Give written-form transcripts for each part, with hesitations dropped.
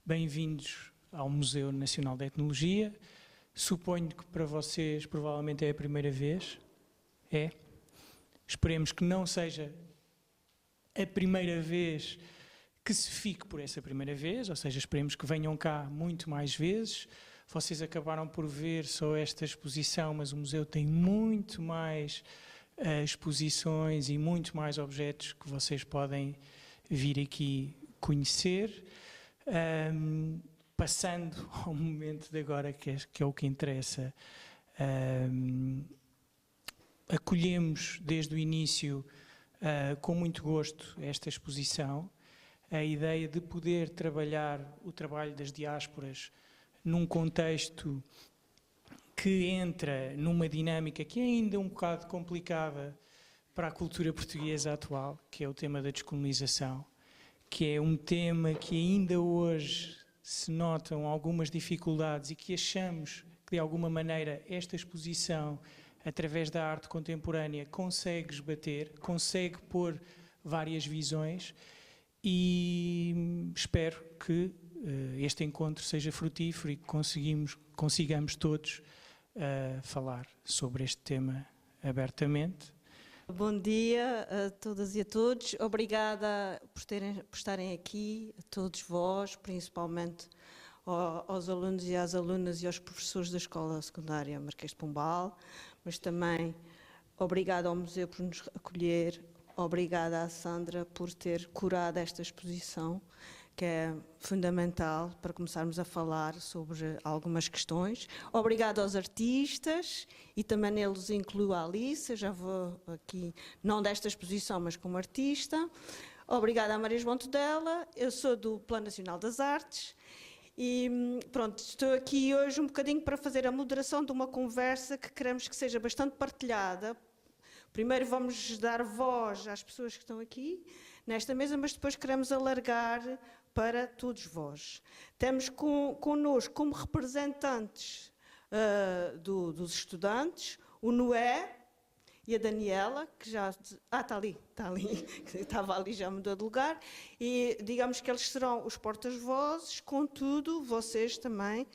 Bem-vindos ao Museu Nacional de Etnologia. Suponho que para vocês provavelmente é a primeira vez. É. Esperemos que não seja a primeira vez que se fique por essa primeira vez, ou seja, esperemos que venham cá muito mais vezes. Vocês acabaram por ver só esta exposição, mas o museu tem muito mais exposições e muito mais objetos que vocês podem vir aqui conhecer. Passando ao momento de agora, que é o que interessa, acolhemos desde o início, com muito gosto, esta exposição, a ideia de poder trabalhar o trabalho das diásporas num contexto que entra numa dinâmica que é ainda um bocado complicada para a cultura portuguesa atual, que é o tema da descolonização, que é um tema que ainda hoje se notam algumas dificuldades e que achamos que, de alguma maneira, esta exposição, através da arte contemporânea, consegue esbater, consegue pôr várias visões e espero que este encontro seja frutífero e que consigamos todos falar sobre este tema abertamente. Bom dia a todas e a todos. Obrigada por estarem aqui, a todos vós, principalmente aos alunos e às alunas e aos professores da Escola Secundária Marquês de Pombal, mas também obrigada ao museu por nos acolher, obrigada à Sandra por ter curado esta exposição, que é fundamental para começarmos a falar sobre algumas questões. Obrigada aos artistas e também neles incluo a Alice, eu já vou aqui, não desta exposição, mas como artista. Obrigada à Maria João Tudela, eu sou do Plano Nacional das Artes e pronto, estou aqui hoje um bocadinho para fazer a moderação de uma conversa que queremos que seja bastante partilhada. Primeiro vamos dar voz às pessoas que estão aqui nesta mesa, mas depois queremos alargar para todos vós. Temos connosco como representantes dos estudantes o Noé e a Daniela, que já... está ali, estava ali, já mudou de lugar, e digamos que eles serão os portas-vozes, contudo, vocês também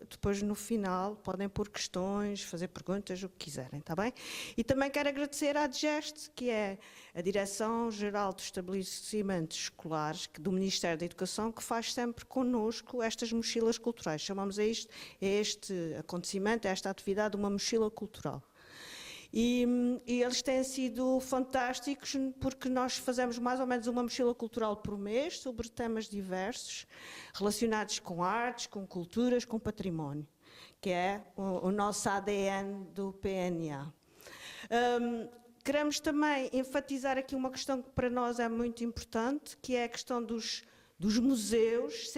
depois no final, podem pôr questões, fazer perguntas, o que quiserem, está bem? E também quero agradecer à DGEST, que é a Direção-Geral dos Estabelecimentos Escolares do Ministério da Educação, que faz sempre connosco estas mochilas culturais. Chamamos a este acontecimento, a esta atividade, uma mochila cultural. E eles têm sido fantásticos porque nós fazemos mais ou menos uma mochila cultural por mês sobre temas diversos relacionados com artes, com culturas, com património, que é o nosso ADN do PNA. Queremos também enfatizar aqui uma questão que para nós é muito importante, que é a questão dos museus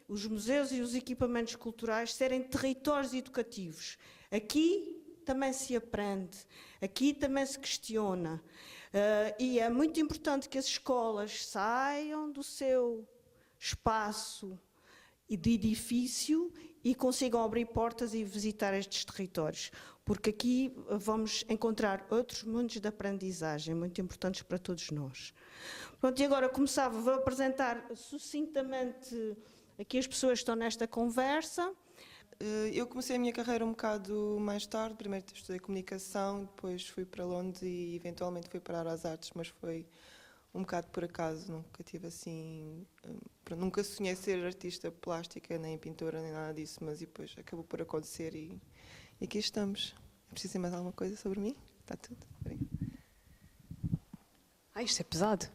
os museus e os equipamentos culturais serem territórios educativos. Aqui também se aprende, aqui também se questiona. E é muito importante que as escolas saiam do seu espaço de edifício e consigam abrir portas e visitar estes territórios, porque aqui vamos encontrar outros mundos de aprendizagem muito importantes para todos nós. Pronto, e agora vou apresentar sucintamente aqui as pessoas que estão nesta conversa. Eu comecei a minha carreira um bocado mais tarde. Primeiro estudei comunicação, depois fui para Londres e eventualmente fui parar às artes, mas foi um bocado por acaso. Nunca tive assim, nunca sonhei ser artista plástica, nem pintora, nem nada disso, mas depois acabou por acontecer e aqui estamos. É preciso dizer mais alguma coisa sobre mim? Está tudo? Obrigada. Isto é pesado.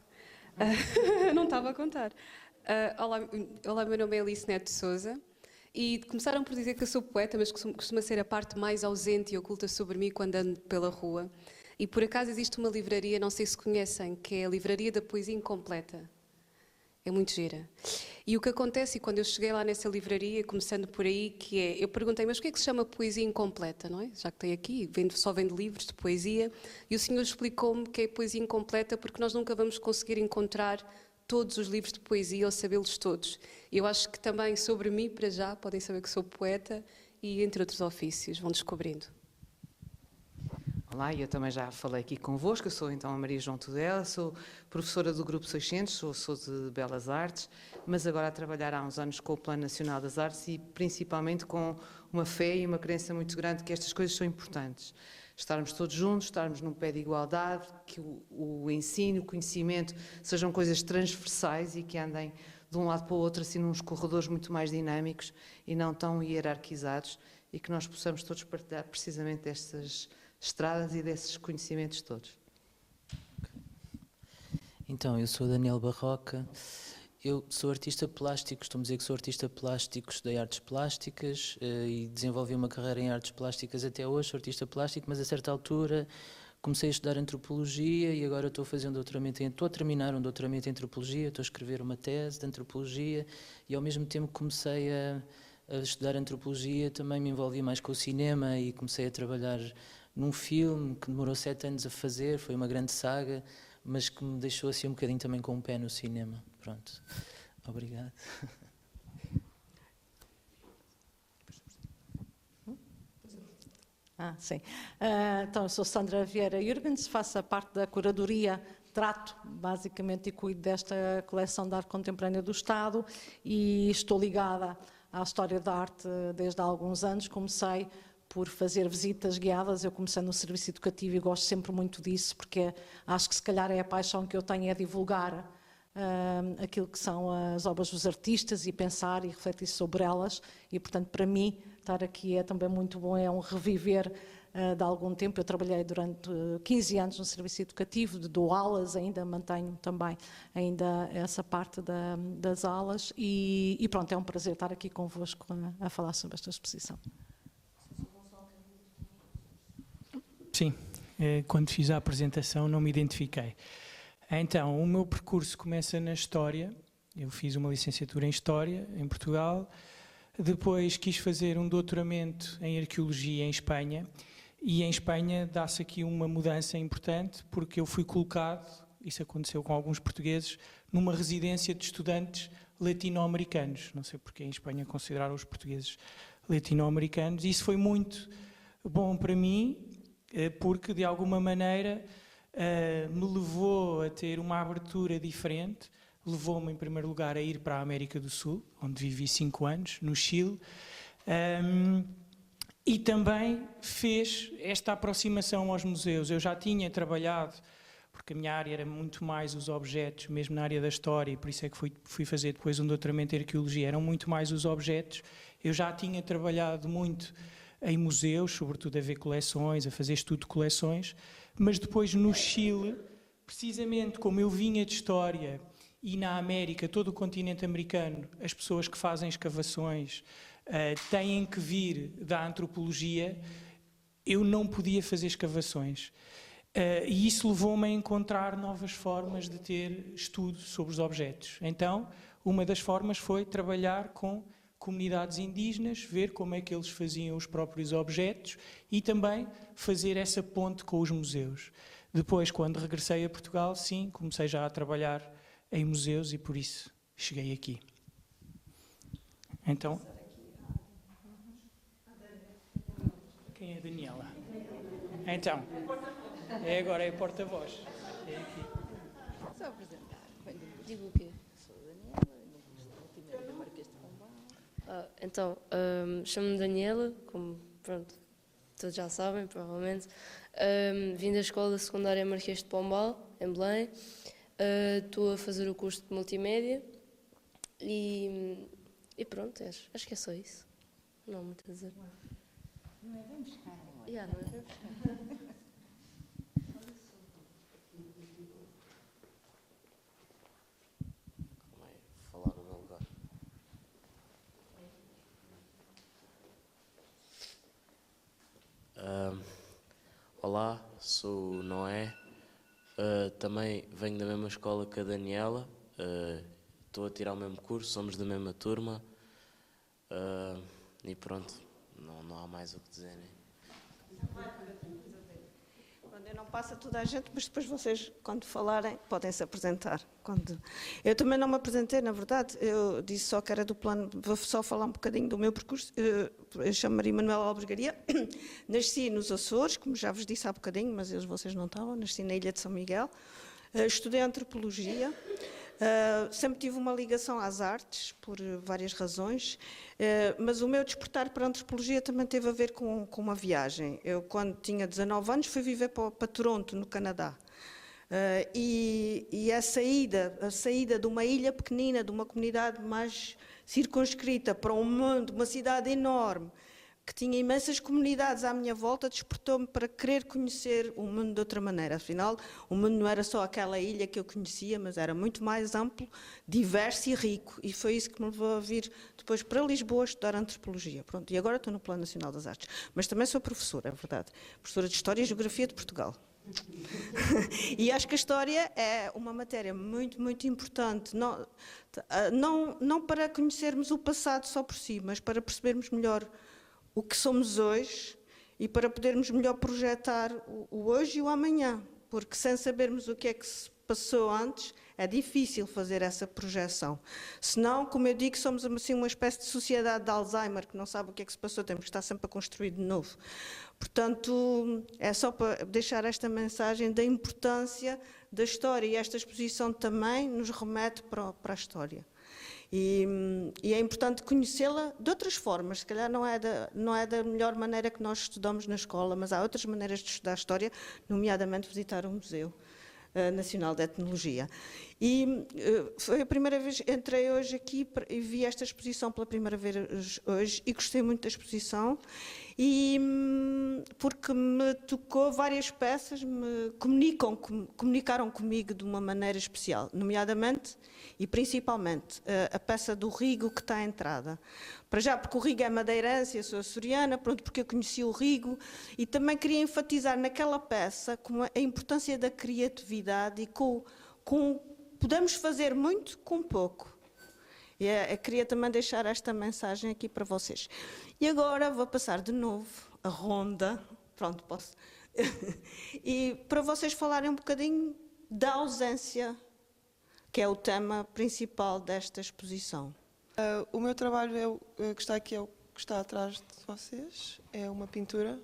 Não estava a contar. Olá, meu nome é Alice Neto de Sousa. E começaram por dizer que eu sou poeta, mas costuma ser a parte mais ausente e oculta sobre mim quando ando pela rua. E por acaso existe uma livraria, não sei se conhecem, que é a Livraria da Poesia Incompleta. É muito gira. E o que acontece, e quando eu cheguei lá nessa livraria, começando por aí, que é, eu perguntei, mas o que é que se chama poesia incompleta, não é? Já que tem aqui, só vende livros de poesia, e o senhor explicou-me que é poesia incompleta porque nós nunca vamos conseguir encontrar todos os livros de poesia ou sabê-los todos. Eu acho que também sobre mim, para já, podem saber que sou poeta e entre outros ofícios, vão descobrindo. Olá, eu também já falei aqui convosco, eu sou então a Maria João Tudela, sou professora do Grupo 600, sou de Belas Artes, mas agora a trabalhar há uns anos com o Plano Nacional das Artes e principalmente com uma fé e uma crença muito grande que estas coisas são importantes. Estarmos todos juntos, estarmos num pé de igualdade, que o ensino, o conhecimento sejam coisas transversais e que andem de um lado para o outro, assim, nos corredores muito mais dinâmicos e não tão hierarquizados e que nós possamos todos partilhar precisamente destas estradas e desses conhecimentos todos. Então, eu sou Daniel Barroca, eu sou artista plástico, costumo dizer que sou artista plástico, estudei artes plásticas e desenvolvi uma carreira em artes plásticas até hoje, sou artista plástico, mas a certa altura comecei a estudar antropologia e agora estou a terminar um doutoramento em antropologia, estou a escrever uma tese de antropologia e ao mesmo tempo que comecei a estudar antropologia também me envolvi mais com o cinema e comecei a trabalhar num filme que demorou 7 anos a fazer, foi uma grande saga, mas que me deixou assim um bocadinho também com um pé no cinema. Pronto, obrigado. Sim. Então, eu sou Sandra Vieira Jürgens, faço a parte da curadoria, trato basicamente e cuido desta coleção de arte contemporânea do Estado e estou ligada à história da arte desde há alguns anos. Comecei por fazer visitas guiadas, eu comecei no serviço educativo e gosto sempre muito disso, porque acho que se calhar é a paixão que eu tenho, é divulgar aquilo que são as obras dos artistas e pensar e refletir sobre elas e, portanto, para mim, estar aqui é também muito bom, é um reviver de algum tempo. Eu trabalhei durante 15 anos no serviço educativo, dou aulas, ainda mantenho também ainda essa parte das aulas e pronto, é um prazer estar aqui convosco a falar sobre esta exposição. Sim, quando fiz a apresentação não me identifiquei. Então, o meu percurso começa na História. Eu fiz uma licenciatura em História em Portugal, depois quis fazer um doutoramento em Arqueologia em Espanha e em Espanha dá-se aqui uma mudança importante porque eu fui colocado, isso aconteceu com alguns portugueses, numa residência de estudantes latino-americanos. Não sei porque em Espanha consideraram os portugueses latino-americanos e isso foi muito bom para mim, porque de alguma maneira me levou a ter uma abertura diferente, levou-me em primeiro lugar a ir para a América do Sul, onde vivi 5 anos, no Chile, E também fez esta aproximação aos museus. Eu já tinha trabalhado, porque a minha área era muito mais os objetos, mesmo na área da história, e por isso é que fui fazer depois um doutoramento em arqueologia, eram muito mais os objetos. Eu já tinha trabalhado muito em museus, sobretudo a ver coleções, a fazer estudo de coleções, mas depois no Chile, precisamente como eu vinha de história, e na América, todo o continente americano, as pessoas que fazem escavações têm que vir da antropologia, eu não podia fazer escavações. E isso levou-me a encontrar novas formas de ter estudo sobre os objetos. Então, uma das formas foi trabalhar com comunidades indígenas, ver como é que eles faziam os próprios objetos e também fazer essa ponte com os museus. Depois, quando regressei a Portugal, sim, comecei já a trabalhar em museus e por isso cheguei aqui. Então, quem é a Daniela? Então, agora é a porta-voz. É aqui. Só apresentar. Digo o quê? Sou a Daniela, multimédia Marquês de Pombal. Então, chamo-me Daniela, como pronto, todos já sabem, provavelmente. Vim da Escola Secundária Marquês de Pombal, em Belém. Estou a fazer o curso de multimédia e pronto, acho que é só isso. Não há muito a dizer. Não é bem buscar. Não é bem buscar. Falar no meu lugar. Olá, sou o Noé. Também venho da mesma escola que a Daniela. Estou a tirar o mesmo curso, somos da mesma turma. E pronto, não há mais o que dizer, né? Eu não passo a toda a gente, mas depois vocês, quando falarem, podem se apresentar. Eu também não me apresentei, na verdade, eu disse só que era do plano, vou só falar um bocadinho do meu percurso. Eu chamo Maria Manuela Albergaria, nasci nos Açores, como já vos disse há bocadinho, mas vocês não estavam, nasci na Ilha de São Miguel, estudei Antropologia. Sempre tive uma ligação às artes, por várias razões, mas o meu despertar para a antropologia também teve a ver com uma viagem. Eu, quando tinha 19 anos, fui viver para Toronto, no Canadá. E a saída de uma ilha pequenina, de uma comunidade mais circunscrita, para um mundo, uma cidade enorme, que tinha imensas comunidades à minha volta, despertou-me para querer conhecer o mundo de outra maneira. Afinal, o mundo não era só aquela ilha que eu conhecia, mas era muito mais amplo, diverso e rico. E foi isso que me levou a vir depois para Lisboa estudar Antropologia. Pronto, e agora estou no Plano Nacional das Artes. Mas também sou professora, é verdade. Professora de História e Geografia de Portugal. E acho que a história é uma matéria muito, muito importante. Não para conhecermos o passado só por si, mas para percebermos melhor o que somos hoje e para podermos melhor projetar o hoje e o amanhã, porque sem sabermos o que é que se passou antes, é difícil fazer essa projeção. Senão, como eu digo, somos assim uma espécie de sociedade de Alzheimer, que não sabe o que é que se passou, temos que estar sempre a construir de novo. Portanto, é só para deixar esta mensagem da importância da história, e esta exposição também nos remete para a história. E é importante conhecê-la de outras formas, se calhar não é da melhor maneira que nós estudamos na escola, mas há outras maneiras de estudar a história, nomeadamente visitar um Museu Nacional de Etnologia. E foi a primeira vez, entrei hoje aqui e vi esta exposição pela primeira vez hoje e gostei muito da exposição, e porque me tocou, várias peças me comunicaram comigo de uma maneira especial, nomeadamente e principalmente a peça do Rigo que está à entrada. Para já, porque o Rigo é madeirense, eu sou açoriana, pronto, porque eu conheci o Rigo, e também queria enfatizar naquela peça como a importância da criatividade e podemos fazer muito com pouco. Eu queria também deixar esta mensagem aqui para vocês. E agora vou passar de novo a ronda, pronto, posso, e para vocês falarem um bocadinho da ausência, que é o tema principal desta exposição. O meu trabalho que está aqui é o que está atrás de vocês, é uma pintura.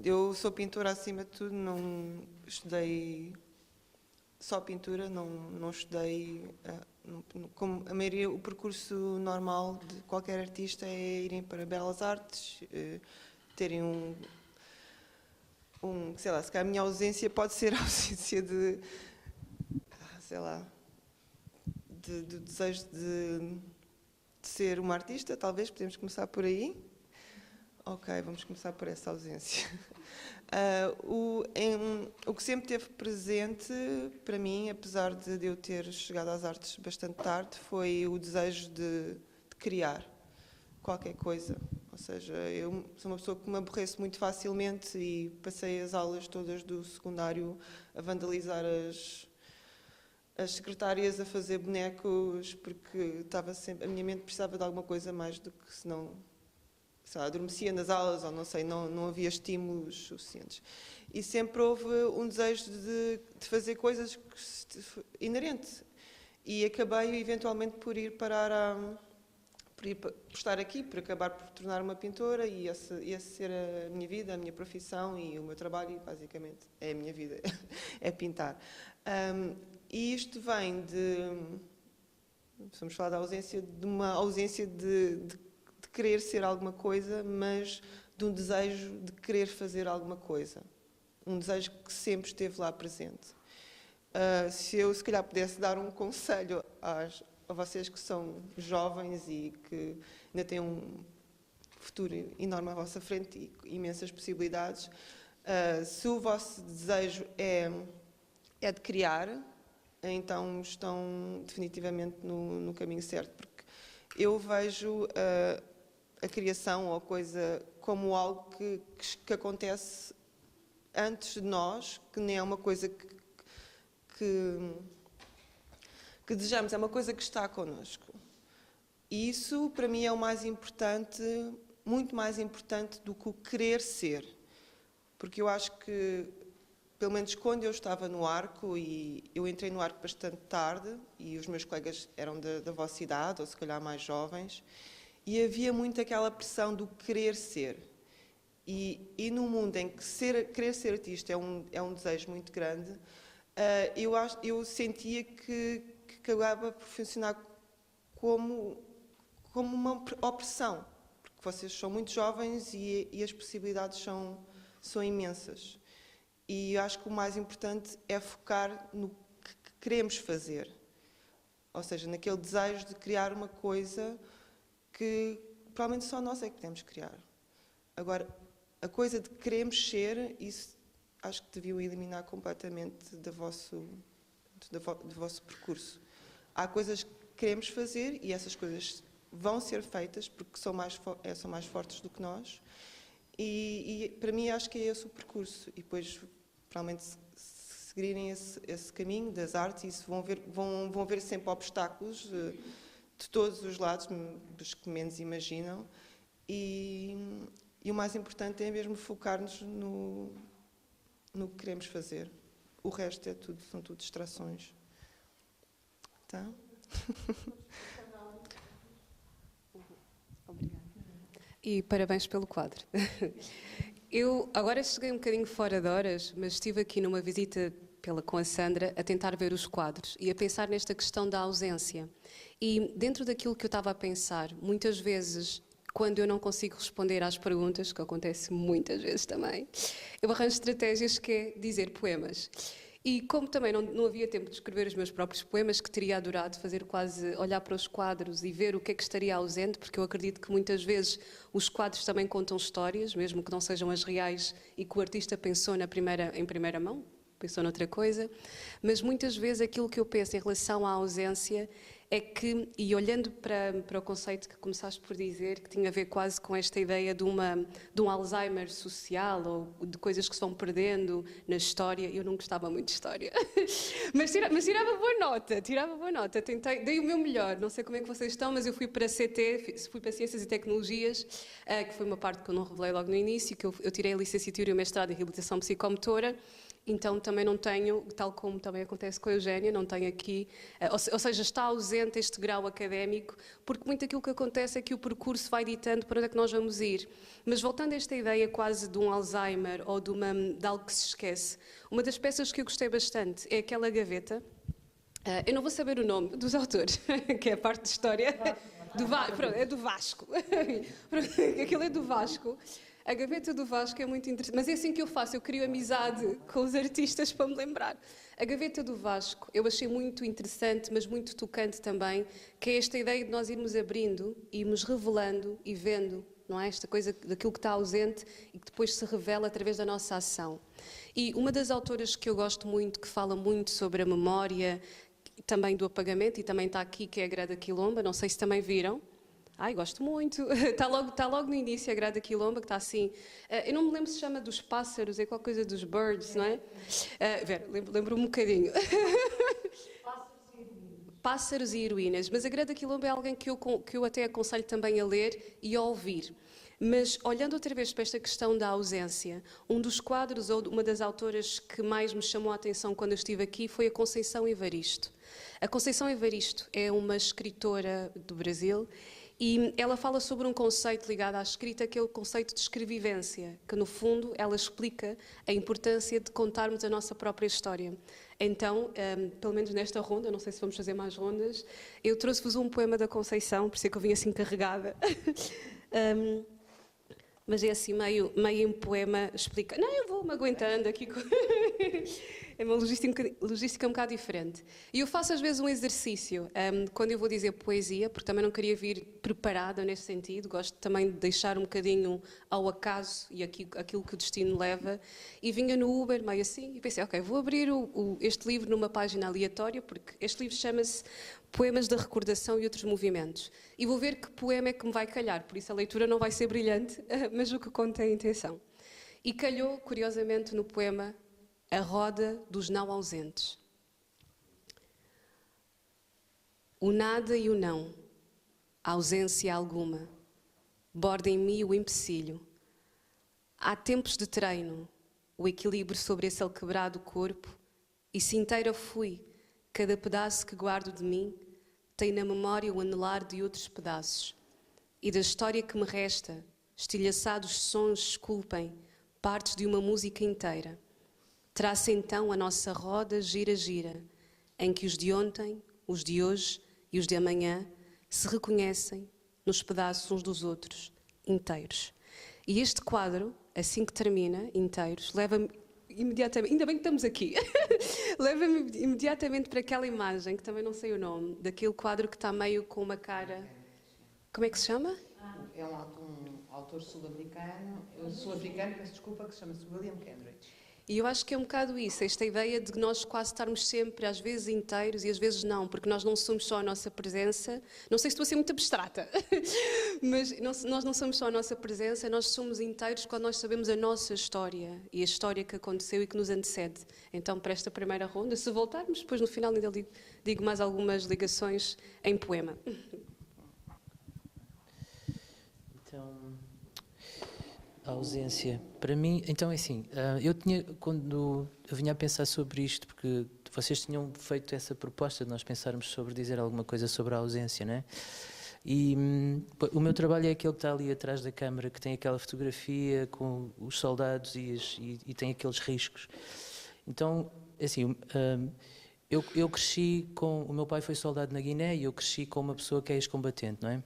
Eu sou pintora acima de tudo, não estudei só pintura, não estudei como a maioria, o percurso normal de qualquer artista é irem para Belas Artes, terem sei lá, se calhar a minha ausência pode ser a ausência de, sei lá, do desejo de ser uma artista, talvez, podemos começar por aí. Ok, vamos começar por essa ausência. O que sempre teve presente para mim, apesar de eu ter chegado às artes bastante tarde, foi o desejo de criar qualquer coisa. Ou seja, eu sou uma pessoa que me aborreço muito facilmente e passei as aulas todas do secundário a vandalizar as secretárias, a fazer bonecos, porque estava sempre, a minha mente precisava de alguma coisa mais do que senão, sei lá, adormecia nas aulas ou não sei, não havia estímulos suficientes. E sempre houve um desejo de fazer coisas inerente. E acabei eventualmente por ir parar por estar aqui, por acabar por tornar uma pintora e essa ser a minha vida, a minha profissão e o meu trabalho, basicamente, é a minha vida, é pintar. E isto vem vamos falar da ausência, de uma ausência de querer ser alguma coisa, mas de um desejo de querer fazer alguma coisa. Um desejo que sempre esteve lá presente. Se eu, se calhar, pudesse dar um conselho a vocês que são jovens e que ainda têm um futuro enorme à vossa frente e imensas possibilidades, se o vosso desejo é de criar, então estão definitivamente no caminho certo, porque eu vejo a criação ou a coisa como algo que acontece antes de nós, que nem é uma coisa que desejamos, é uma coisa que está connosco. E isso, para mim, é o mais importante, muito mais importante do que o querer ser. Porque eu acho que, pelo menos quando eu estava no arco, e eu entrei no arco bastante tarde, e os meus colegas eram da vossa idade, ou se calhar mais jovens, e havia muito aquela pressão do querer ser. E num mundo em que querer ser artista é um desejo muito grande, eu sentia que acabava por funcionar como uma opressão, porque vocês são muito jovens e as possibilidades são imensas. E eu acho que o mais importante é focar no que queremos fazer, ou seja, naquele desejo de criar uma coisa que provavelmente só nós é que podemos criar. Agora, a coisa de queremos ser, isso acho que deviam eliminar completamente do vosso percurso. Há coisas que queremos fazer e essas coisas vão ser feitas porque são mais fortes do que nós. E para mim acho que é esse o percurso. E depois, provavelmente, se seguirem esse caminho das artes, isso vão ver sempre obstáculos de todos os lados, dos que menos imaginam. E o mais importante é mesmo focar-nos no que queremos fazer. O resto são tudo distrações. Tá? Obrigada. E parabéns pelo quadro. Eu agora cheguei um bocadinho fora de horas, mas estive aqui numa visita com a Sandra a tentar ver os quadros e a pensar nesta questão da ausência. E dentro daquilo que eu estava a pensar, muitas vezes, quando eu não consigo responder às perguntas, que acontece muitas vezes também, eu arranjo estratégias que é dizer poemas. E como também não havia tempo de escrever os meus próprios poemas, que teria adorado fazer quase, olhar para os quadros e ver o que é que estaria ausente, porque eu acredito que muitas vezes os quadros também contam histórias, mesmo que não sejam as reais e que o artista pensou em primeira mão, pensou noutra coisa, mas muitas vezes aquilo que eu penso em relação à ausência é que, e olhando para o conceito que começaste por dizer, que tinha a ver quase com esta ideia de um Alzheimer social, ou de coisas que se vão perdendo na história, eu não gostava muito de história, mas tirava boa nota, dei o meu melhor, não sei como é que vocês estão, mas eu fui para CT, fui para Ciências e Tecnologias, que foi uma parte que eu não revelei logo no início, que eu tirei a licenciatura e o mestrado em Reabilitação Psicomotora. Então também não tenho, tal como também acontece com a Eugénia, não tenho aqui, ou seja, está ausente este grau académico, porque muito aquilo que acontece é que o percurso vai ditando para onde é que nós vamos ir. Mas voltando a esta ideia quase de um Alzheimer ou de algo que se esquece, uma das peças que eu gostei bastante é aquela gaveta, Eu não vou saber o nome dos autores, que é a parte de história. Pronto, é do Vasco. Aquilo é do Vasco. A Gaveta do Vasco é muito interessante. Mas é assim que eu faço, eu crio amizade com os artistas para me lembrar. A Gaveta do Vasco eu achei muito interessante, mas muito tocante também, que é esta ideia de nós irmos abrindo, irmos revelando e vendo, não é? Esta coisa daquilo que está ausente e que depois se revela através da nossa ação. E uma das autoras que eu gosto muito, que fala muito sobre a memória, também do apagamento, e também está aqui, que é a Grada Quilomba, não sei se também viram. Ai, gosto muito. Está logo no início a Grada Quilomba, que está assim. Eu não me lembro se chama dos pássaros, é qualquer coisa dos birds, não é? Vera, lembro um bocadinho. Pássaros e heroínas. Mas a Grada Quilomba é alguém que eu até aconselho também a ler e a ouvir. Mas, olhando outra vez para esta questão da ausência, um dos quadros, ou uma das autoras que mais me chamou a atenção quando eu estive aqui, foi a Conceição Evaristo. A Conceição Evaristo é uma escritora do Brasil e ela fala sobre um conceito ligado à escrita, que é o conceito de escrevivência, que, no fundo, ela explica a importância de contarmos a nossa própria história. Então, pelo menos nesta ronda, não sei se vamos fazer mais rondas, eu trouxe-vos um poema da Conceição, por isso é que eu vim assim carregada. Mas é assim, meio em poema, explica... Não, eu vou-me aguentando aqui. É uma logística um bocado diferente. E eu faço às vezes um exercício, quando eu vou dizer poesia, porque também não queria vir preparada nesse sentido, gosto também de deixar um bocadinho ao acaso e aquilo que o destino leva. E vinha no Uber, meio assim, e pensei, ok, vou abrir este livro numa página aleatória, porque este livro chama-se Poemas da Recordação e Outros Movimentos. E vou ver que poema é que me vai calhar, por isso a leitura não vai ser brilhante, mas o que conta é a intenção. E calhou, curiosamente, no poema A Roda dos Não Ausentes. O nada e o não, a ausência alguma, borda em mim o empecilho. Há tempos de treino, o equilíbrio sobre esse alquebrado corpo, e se inteira fui, cada pedaço que guardo de mim tem na memória o anelar de outros pedaços. E da história que me resta, estilhaçados sons esculpem partes de uma música inteira. Traça então a nossa roda gira-gira, em que os de ontem, os de hoje e os de amanhã se reconhecem nos pedaços uns dos outros, inteiros. E este quadro, assim que termina, inteiros, leva-me imediatamente, ainda bem que estamos aqui, leva-me imediatamente para aquela imagem, que também não sei o nome, daquele quadro que está meio com uma cara... Como é que se chama? É um autor sul-africano, peço desculpa, que se chama-se William Kendrick. E eu acho que é um bocado isso, esta ideia de nós quase estarmos sempre, às vezes, inteiros e às vezes não, porque nós não somos só a nossa presença. Não sei se estou a ser muito abstrata, mas nós não somos só a nossa presença, nós somos inteiros quando nós sabemos a nossa história e a história que aconteceu e que nos antecede. Então, para esta primeira ronda, se voltarmos, depois no final ainda digo mais algumas ligações em poema. Então, a ausência. Para mim, então é assim, quando eu vinha a pensar sobre isto, porque vocês tinham feito essa proposta de nós pensarmos sobre dizer alguma coisa sobre a ausência, não é? E o meu trabalho é aquele que está ali atrás da câmara, que tem aquela fotografia com os soldados e tem aqueles riscos. Então, assim, eu cresci com... O meu pai foi soldado na Guiné e eu cresci com uma pessoa que é ex-combatente, não é?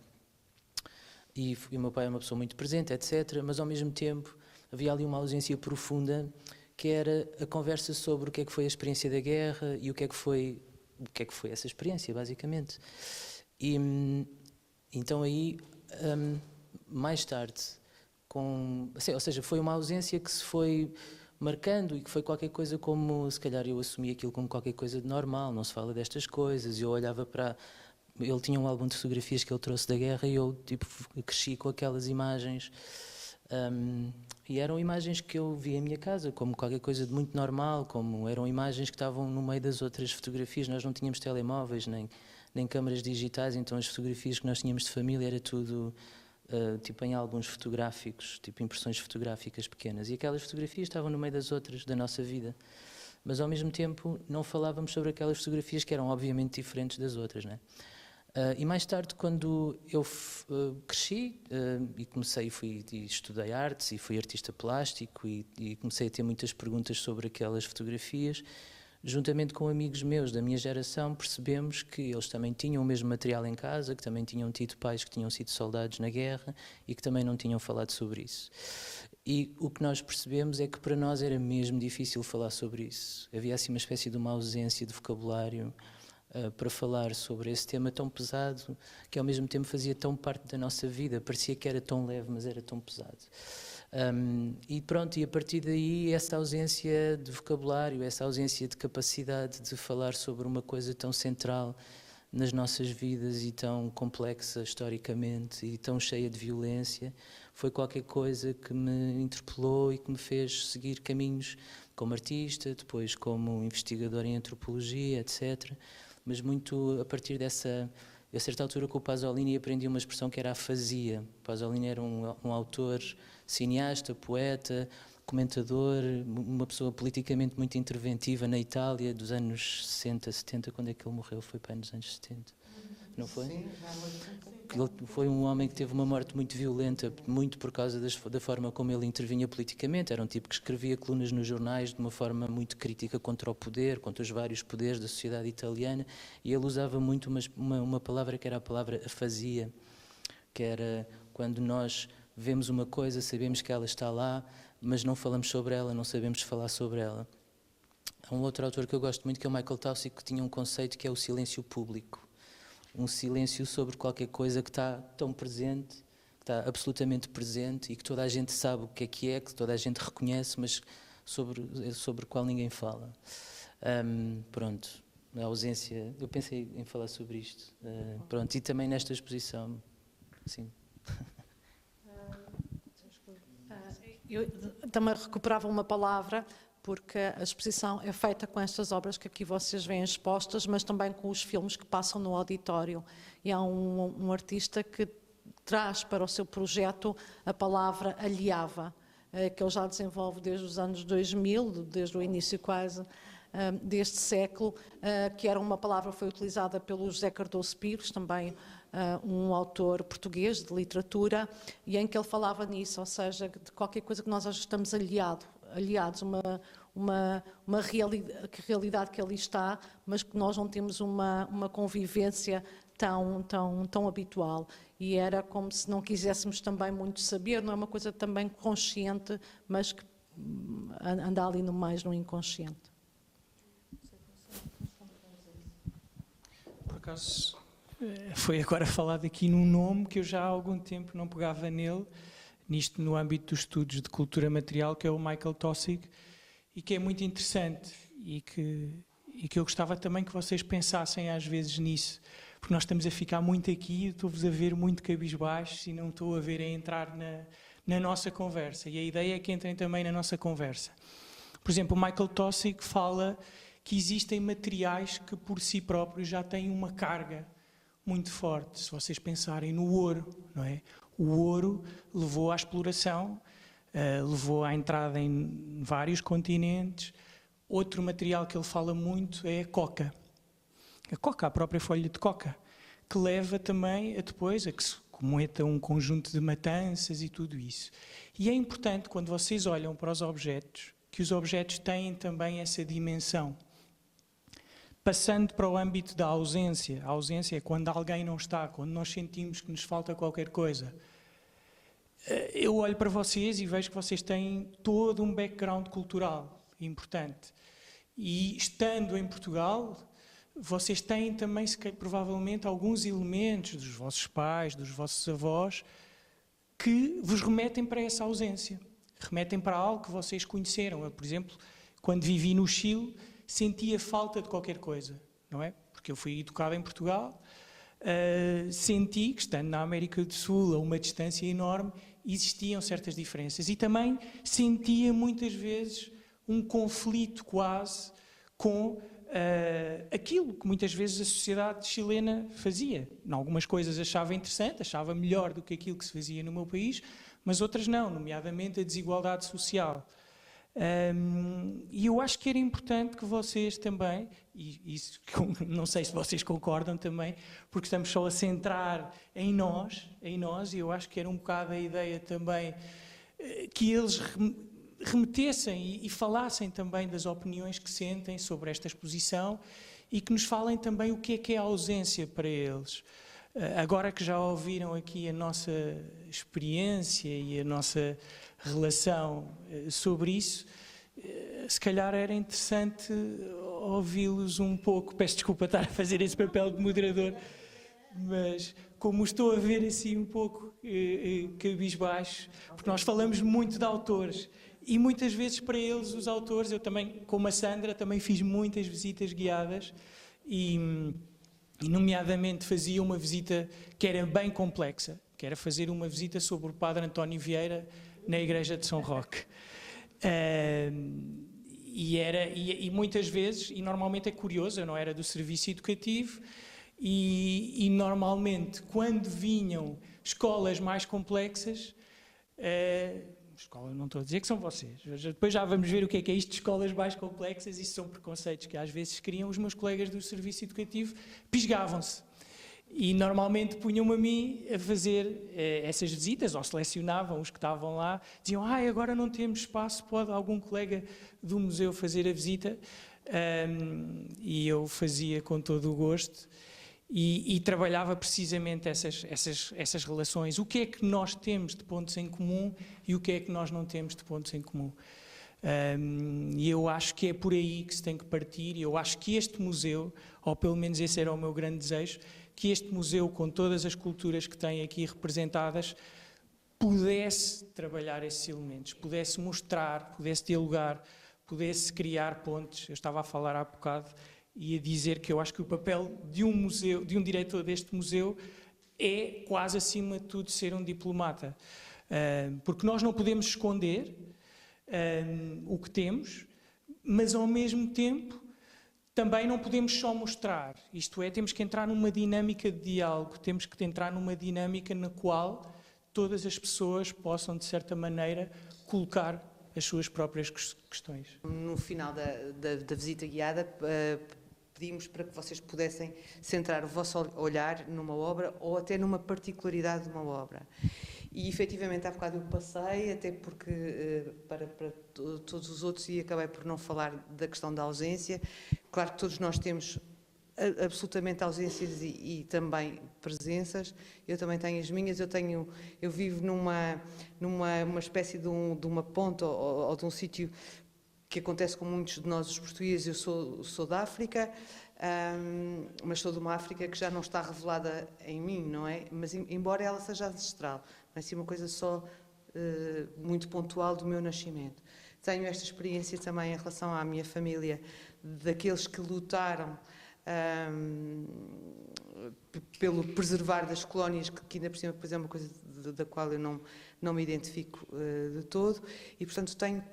E o meu pai é uma pessoa muito presente, etc. Mas, ao mesmo tempo, havia ali uma ausência profunda, que era a conversa sobre o que é que foi a experiência da guerra e o que é que foi essa experiência, basicamente. E então aí, mais tarde, ou seja, foi uma ausência que se foi marcando e que foi qualquer coisa como, se calhar eu assumi aquilo como qualquer coisa de normal, não se fala destas coisas, e eu olhava para... Ele tinha um álbum de fotografias que ele trouxe da guerra e eu cresci com aquelas imagens. E eram imagens que eu via em minha casa, como qualquer coisa de muito normal, como eram imagens que estavam no meio das outras fotografias. Nós não tínhamos telemóveis, nem câmaras digitais, então as fotografias que nós tínhamos de família era tudo em álbuns fotográficos, impressões fotográficas pequenas. E aquelas fotografias estavam no meio das outras, da nossa vida. Mas, ao mesmo tempo, não falávamos sobre aquelas fotografias que eram, obviamente, diferentes das outras, não é? E mais tarde, quando eu cresci e e estudei artes e fui artista plástico e comecei a ter muitas perguntas sobre aquelas fotografias, juntamente com amigos meus da minha geração, percebemos que eles também tinham o mesmo material em casa, que também tinham tido pais que tinham sido soldados na guerra e que também não tinham falado sobre isso. E o que nós percebemos é que para nós era mesmo difícil falar sobre isso. Havia assim uma espécie de uma ausência de vocabulário para falar sobre esse tema tão pesado, que ao mesmo tempo fazia tão parte da nossa vida. Parecia que era tão leve, mas era tão pesado. E pronto, e a partir daí essa ausência de vocabulário, essa ausência de capacidade de falar sobre uma coisa tão central nas nossas vidas e tão complexa historicamente e tão cheia de violência, foi qualquer coisa que me interpelou e que me fez seguir caminhos como artista, depois como investigador em antropologia, etc. Mas muito a partir dessa... A certa altura, com o Pasolini, aprendi uma expressão que era afasia. O Pasolini era um autor, cineasta, poeta, comentador, uma pessoa politicamente muito interventiva na Itália dos anos 60, 70, quando é que ele morreu? Foi para nos anos 70, não foi? Sim, ele foi um homem que teve uma morte muito violenta, muito por causa da forma como ele intervinha politicamente. Era um tipo que escrevia colunas nos jornais de uma forma muito crítica contra o poder, contra os vários poderes da sociedade italiana, e ele usava muito uma palavra que era a palavra afasia, que era quando nós vemos uma coisa, sabemos que ela está lá, mas não falamos sobre ela, não sabemos falar sobre ela. Há um outro autor que eu gosto muito, que é o Michael Taussig, que tinha um conceito que é o silêncio público. Um silêncio sobre qualquer coisa que está tão presente, que está absolutamente presente e que toda a gente sabe o que é, que toda a gente reconhece, mas sobre o qual ninguém fala. Pronto, a ausência... Eu pensei em falar sobre isto. Pronto, e também nesta exposição. Sim. Eu também recuperava uma palavra, porque a exposição é feita com estas obras que aqui vocês veem expostas, mas também com os filmes que passam no auditório. E há um artista que traz para o seu projeto a palavra aliava, que ele já desenvolve desde os anos 2000, desde o início quase deste século, que era uma palavra que foi utilizada pelo José Cardoso Pires, também um autor português de literatura, e em que ele falava nisso, ou seja, de qualquer coisa que nós estamos aliados, uma realidade que ali está, mas que nós não temos uma convivência tão habitual. E era como se não quiséssemos também muito saber, não é uma coisa também consciente, mas que anda ali mais no inconsciente. Por acaso, foi agora falado aqui num nome que eu já há algum tempo não pegava nele, nisto no âmbito dos estudos de cultura material, que é o Michael Taussig, e que é muito interessante e que eu gostava também que vocês pensassem às vezes nisso, porque nós estamos a ficar muito aqui, eu estou-vos a ver muito cabisbaixos e não estou a ver a entrar na nossa conversa, e a ideia é que entrem também na nossa conversa. Por exemplo, o Michael Taussig fala que existem materiais que por si próprios já têm uma carga muito forte. Se vocês pensarem no ouro, não é? O ouro levou à exploração, levou à entrada em vários continentes. Outro material que ele fala muito é a coca. A coca, a própria folha de coca, que leva também a depois a que se cometa um conjunto de matanças e tudo isso. E é importante, quando vocês olham para os objetos, que os objetos têm também essa dimensão. Passando para o âmbito da ausência. A ausência é quando alguém não está, quando nós sentimos que nos falta qualquer coisa. Eu olho para vocês e vejo que vocês têm todo um background cultural importante. E estando em Portugal, vocês têm também, provavelmente, alguns elementos dos vossos pais, dos vossos avós, que vos remetem para essa ausência. Remetem para algo que vocês conheceram. Eu, por exemplo, quando vivi no Chile, sentia falta de qualquer coisa, não é? Porque eu fui educado em Portugal, senti que, estando na América do Sul, a uma distância enorme, existiam certas diferenças. E também sentia, muitas vezes, um conflito quase com aquilo que muitas vezes a sociedade chilena fazia. Em algumas coisas achava interessante, achava melhor do que aquilo que se fazia no meu país, mas outras não, nomeadamente a desigualdade social. E eu acho que era importante que vocês também, e isso não sei se vocês concordam também, porque estamos só a centrar em nós, e eu acho que era um bocado a ideia também que eles remetessem e falassem também das opiniões que sentem sobre esta exposição e que nos falem também o que é a ausência para eles. Agora que já ouviram aqui a nossa experiência e a nossa relação sobre isso, se calhar era interessante ouvi-los um pouco. Peço desculpa estar a fazer esse papel de moderador, mas como estou a ver assim um pouco cabisbaixo, porque nós falamos muito de autores e muitas vezes para eles os autores, eu também, como a Sandra, também fiz muitas visitas guiadas e nomeadamente fazia uma visita que era bem complexa, que era fazer uma visita sobre o Padre António Vieira na Igreja de São Roque. E muitas vezes, e normalmente é curioso, eu não era do serviço educativo, e normalmente quando vinham escolas mais complexas, escola, não estou a dizer que são vocês, depois já vamos ver o que é isto de escolas mais complexas, isso são preconceitos que às vezes criam. Os meus colegas do serviço educativo pisgavam-se e normalmente punham-me a mim a fazer essas visitas, ou selecionavam os que estavam lá, diziam, agora não temos espaço, pode algum colega do museu fazer a visita? E eu fazia com todo o gosto. E trabalhava precisamente essas relações. O que é que nós temos de pontos em comum e o que é que nós não temos de pontos em comum. E eu acho que é por aí que se tem que partir. E eu acho que este museu, ou pelo menos esse era o meu grande desejo, que este museu, com todas as culturas que tem aqui representadas, pudesse trabalhar esses elementos, pudesse mostrar, pudesse dialogar, pudesse criar pontes. Eu estava a falar há bocado e a dizer que eu acho que o papel de um museu, de um diretor deste museu, é quase acima de tudo ser um diplomata. Porque nós não podemos esconder o que temos, mas ao mesmo tempo também não podemos só mostrar. Isto é, temos que entrar numa dinâmica de diálogo, temos que entrar numa dinâmica na qual todas as pessoas possam, de certa maneira, colocar as suas próprias questões. No final da visita guiada, pedimos para que vocês pudessem centrar o vosso olhar numa obra ou até numa particularidade de uma obra. E, efetivamente, há bocado eu passei, até porque para todos os outros, e acabei por não falar da questão da ausência. Claro que todos nós temos absolutamente ausências e também presenças. Eu também tenho as minhas. Eu vivo numa espécie de uma ponte ou de um sítio que acontece com muitos de nós, os portugueses. Eu sou da África, mas sou de uma África que já não está revelada em mim, não é? Mas embora ela seja ancestral, não é assim uma coisa só muito pontual do meu nascimento. Tenho esta experiência também em relação à minha família, daqueles que lutaram pelo preservar das colónias, que ainda por cima depois é uma coisa da qual eu não me identifico de todo, e portanto tenho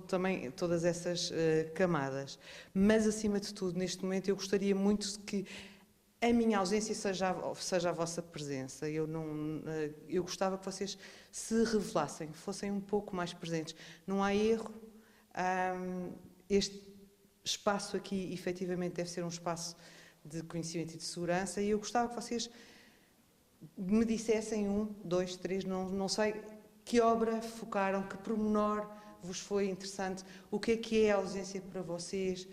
também todas essas camadas. Mas acima de tudo, neste momento, eu gostaria muito que a minha ausência seja a vossa presença. Eu gostava que vocês se revelassem, fossem um pouco mais presentes. Não há erro. Este espaço aqui, efetivamente, deve ser um espaço de conhecimento e de segurança, e eu gostava que vocês me dissessem 1, 2, 3, não sei, que obra focaram, que pormenor vos foi interessante, o que é a ausência para vocês,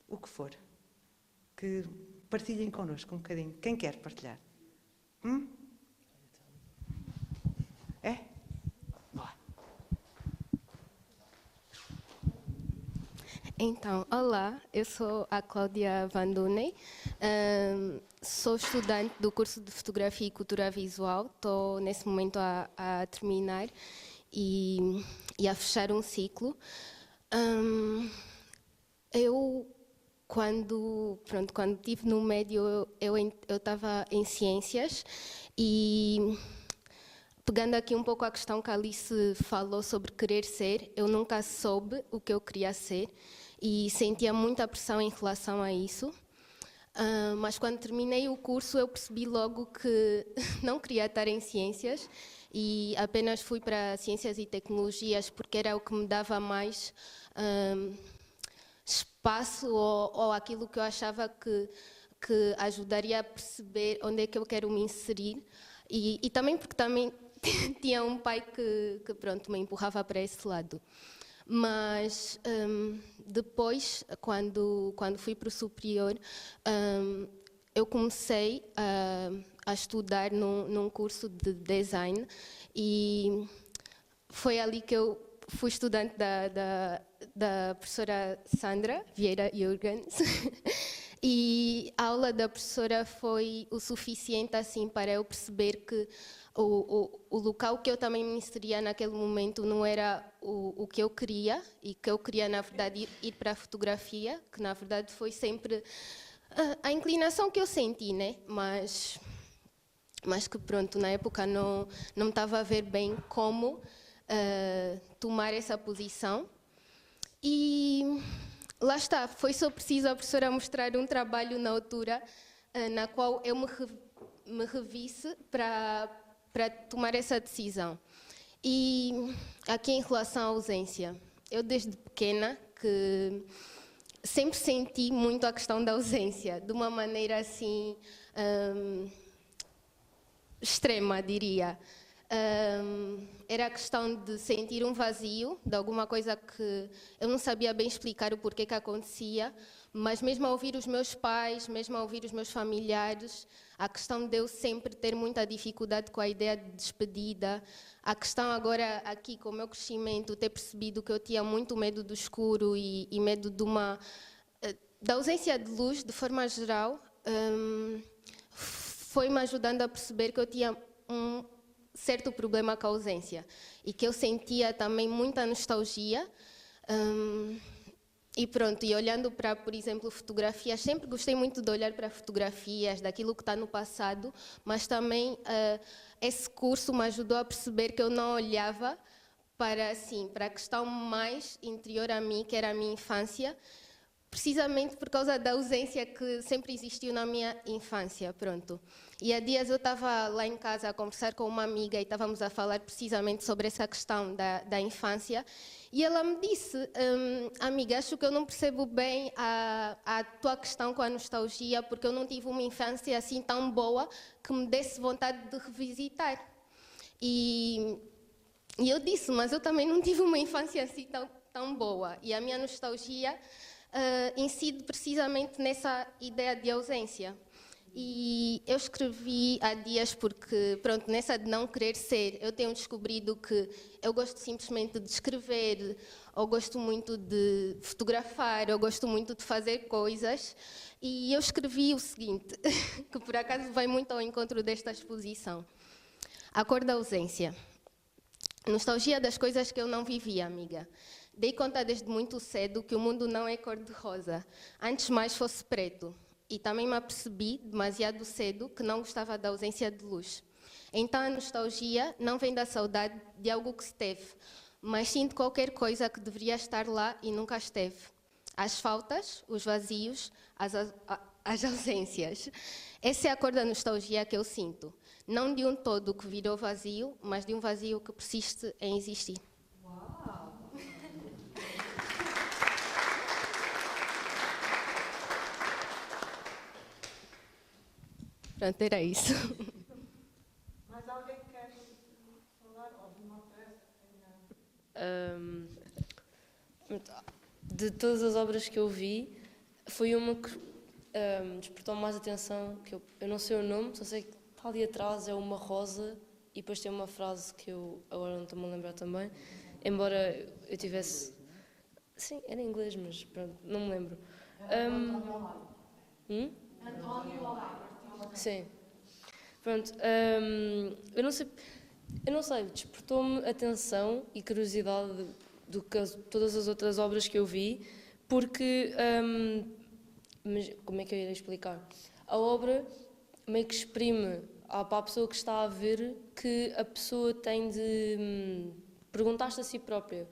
o que for. Que partilhem connosco um bocadinho. Quem quer partilhar? É? Então, olá, eu sou a Cláudia Van Duney, sou estudante do curso de Fotografia e Cultura Visual, estou nesse momento a terminar e a fechar um ciclo. Eu, quando estive no médio, eu estava em ciências e, pegando aqui um pouco a questão que a Alice falou sobre querer ser, eu nunca soube o que eu queria ser e sentia muita pressão em relação a isso. Mas quando terminei o curso eu percebi logo que não queria estar em ciências e apenas fui para ciências e tecnologias porque era o que me dava mais espaço ou aquilo que eu achava que ajudaria a perceber onde é que eu quero me inserir e também porque também tinha um pai que pronto, me empurrava para esse lado. Mas depois, quando fui para o superior, eu comecei a estudar num curso de design e foi ali que eu fui estudante da professora Sandra Vieira Jurgens. E a aula da professora foi o suficiente assim para eu perceber que o local que eu também me inseria naquele momento não era o que eu queria, e que eu queria, na verdade, ir para a fotografia, que na verdade foi sempre a inclinação que eu senti, né? Mas que pronto, na época não me estava a ver bem como tomar essa posição. E lá está, foi só preciso a professora mostrar um trabalho na altura na qual eu me revisse para tomar essa decisão. E aqui em relação à ausência, eu desde pequena que sempre senti muito a questão da ausência, de uma maneira assim extrema, diria. Era a questão de sentir um vazio, de alguma coisa que eu não sabia bem explicar o porquê que acontecia, mas mesmo a ouvir os meus pais, mesmo a ouvir os meus familiares, a questão de eu sempre ter muita dificuldade com a ideia de despedida, a questão agora aqui com o meu crescimento, ter percebido que eu tinha muito medo do escuro e medo da ausência de luz, de forma geral, foi-me ajudando a perceber que eu tinha um certo problema com a ausência e que eu sentia também muita nostalgia. E pronto, e olhando para, por exemplo, fotografias, sempre gostei muito de olhar para fotografias, daquilo que está no passado, mas também esse curso me ajudou a perceber que eu não olhava para a questão mais interior a mim, que era a minha infância, precisamente por causa da ausência que sempre existiu na minha infância, pronto. E há dias eu estava lá em casa a conversar com uma amiga e estávamos a falar precisamente sobre essa questão da infância, e ela me disse, amiga, acho que eu não percebo bem a tua questão com a nostalgia, porque eu não tive uma infância assim tão boa que me desse vontade de revisitar. E eu disse, mas eu também não tive uma infância assim tão boa, e a minha nostalgia incide precisamente nessa ideia de ausência. E eu escrevi há dias porque, pronto, nessa de não querer ser, eu tenho descobrido que eu gosto simplesmente de escrever, ou gosto muito de fotografar, ou gosto muito de fazer coisas, e eu escrevi o seguinte, que por acaso vai muito ao encontro desta exposição. A cor da ausência. Nostalgia das coisas que eu não vivia, amiga. Dei conta desde muito cedo que o mundo não é cor-de-rosa, antes mais fosse preto. E também me apercebi, demasiado cedo, que não gostava da ausência de luz. Então a nostalgia não vem da saudade de algo que se teve, mas sim de qualquer coisa que deveria estar lá e nunca esteve. As faltas, os vazios, as ausências. Essa é a cor da nostalgia que eu sinto. Não de um todo que virou vazio, mas de um vazio que persiste em existir. Pronto, era isso. Mais alguém quer falar alguma peça? De todas as obras que eu vi, foi uma que despertou mais atenção, que eu não sei o nome, só sei que está ali atrás, é uma rosa, e depois tem uma frase que eu agora não estou-me a lembrar também, embora eu tivesse... Sim, era em inglês, mas pronto, não me lembro. Sim. Pronto, eu não sei, despertou-me atenção e curiosidade do que todas as outras obras que eu vi, porque, mas como é que eu irei explicar? A obra meio que exprime para a pessoa que está a ver que a pessoa tem de perguntar-se a si própria.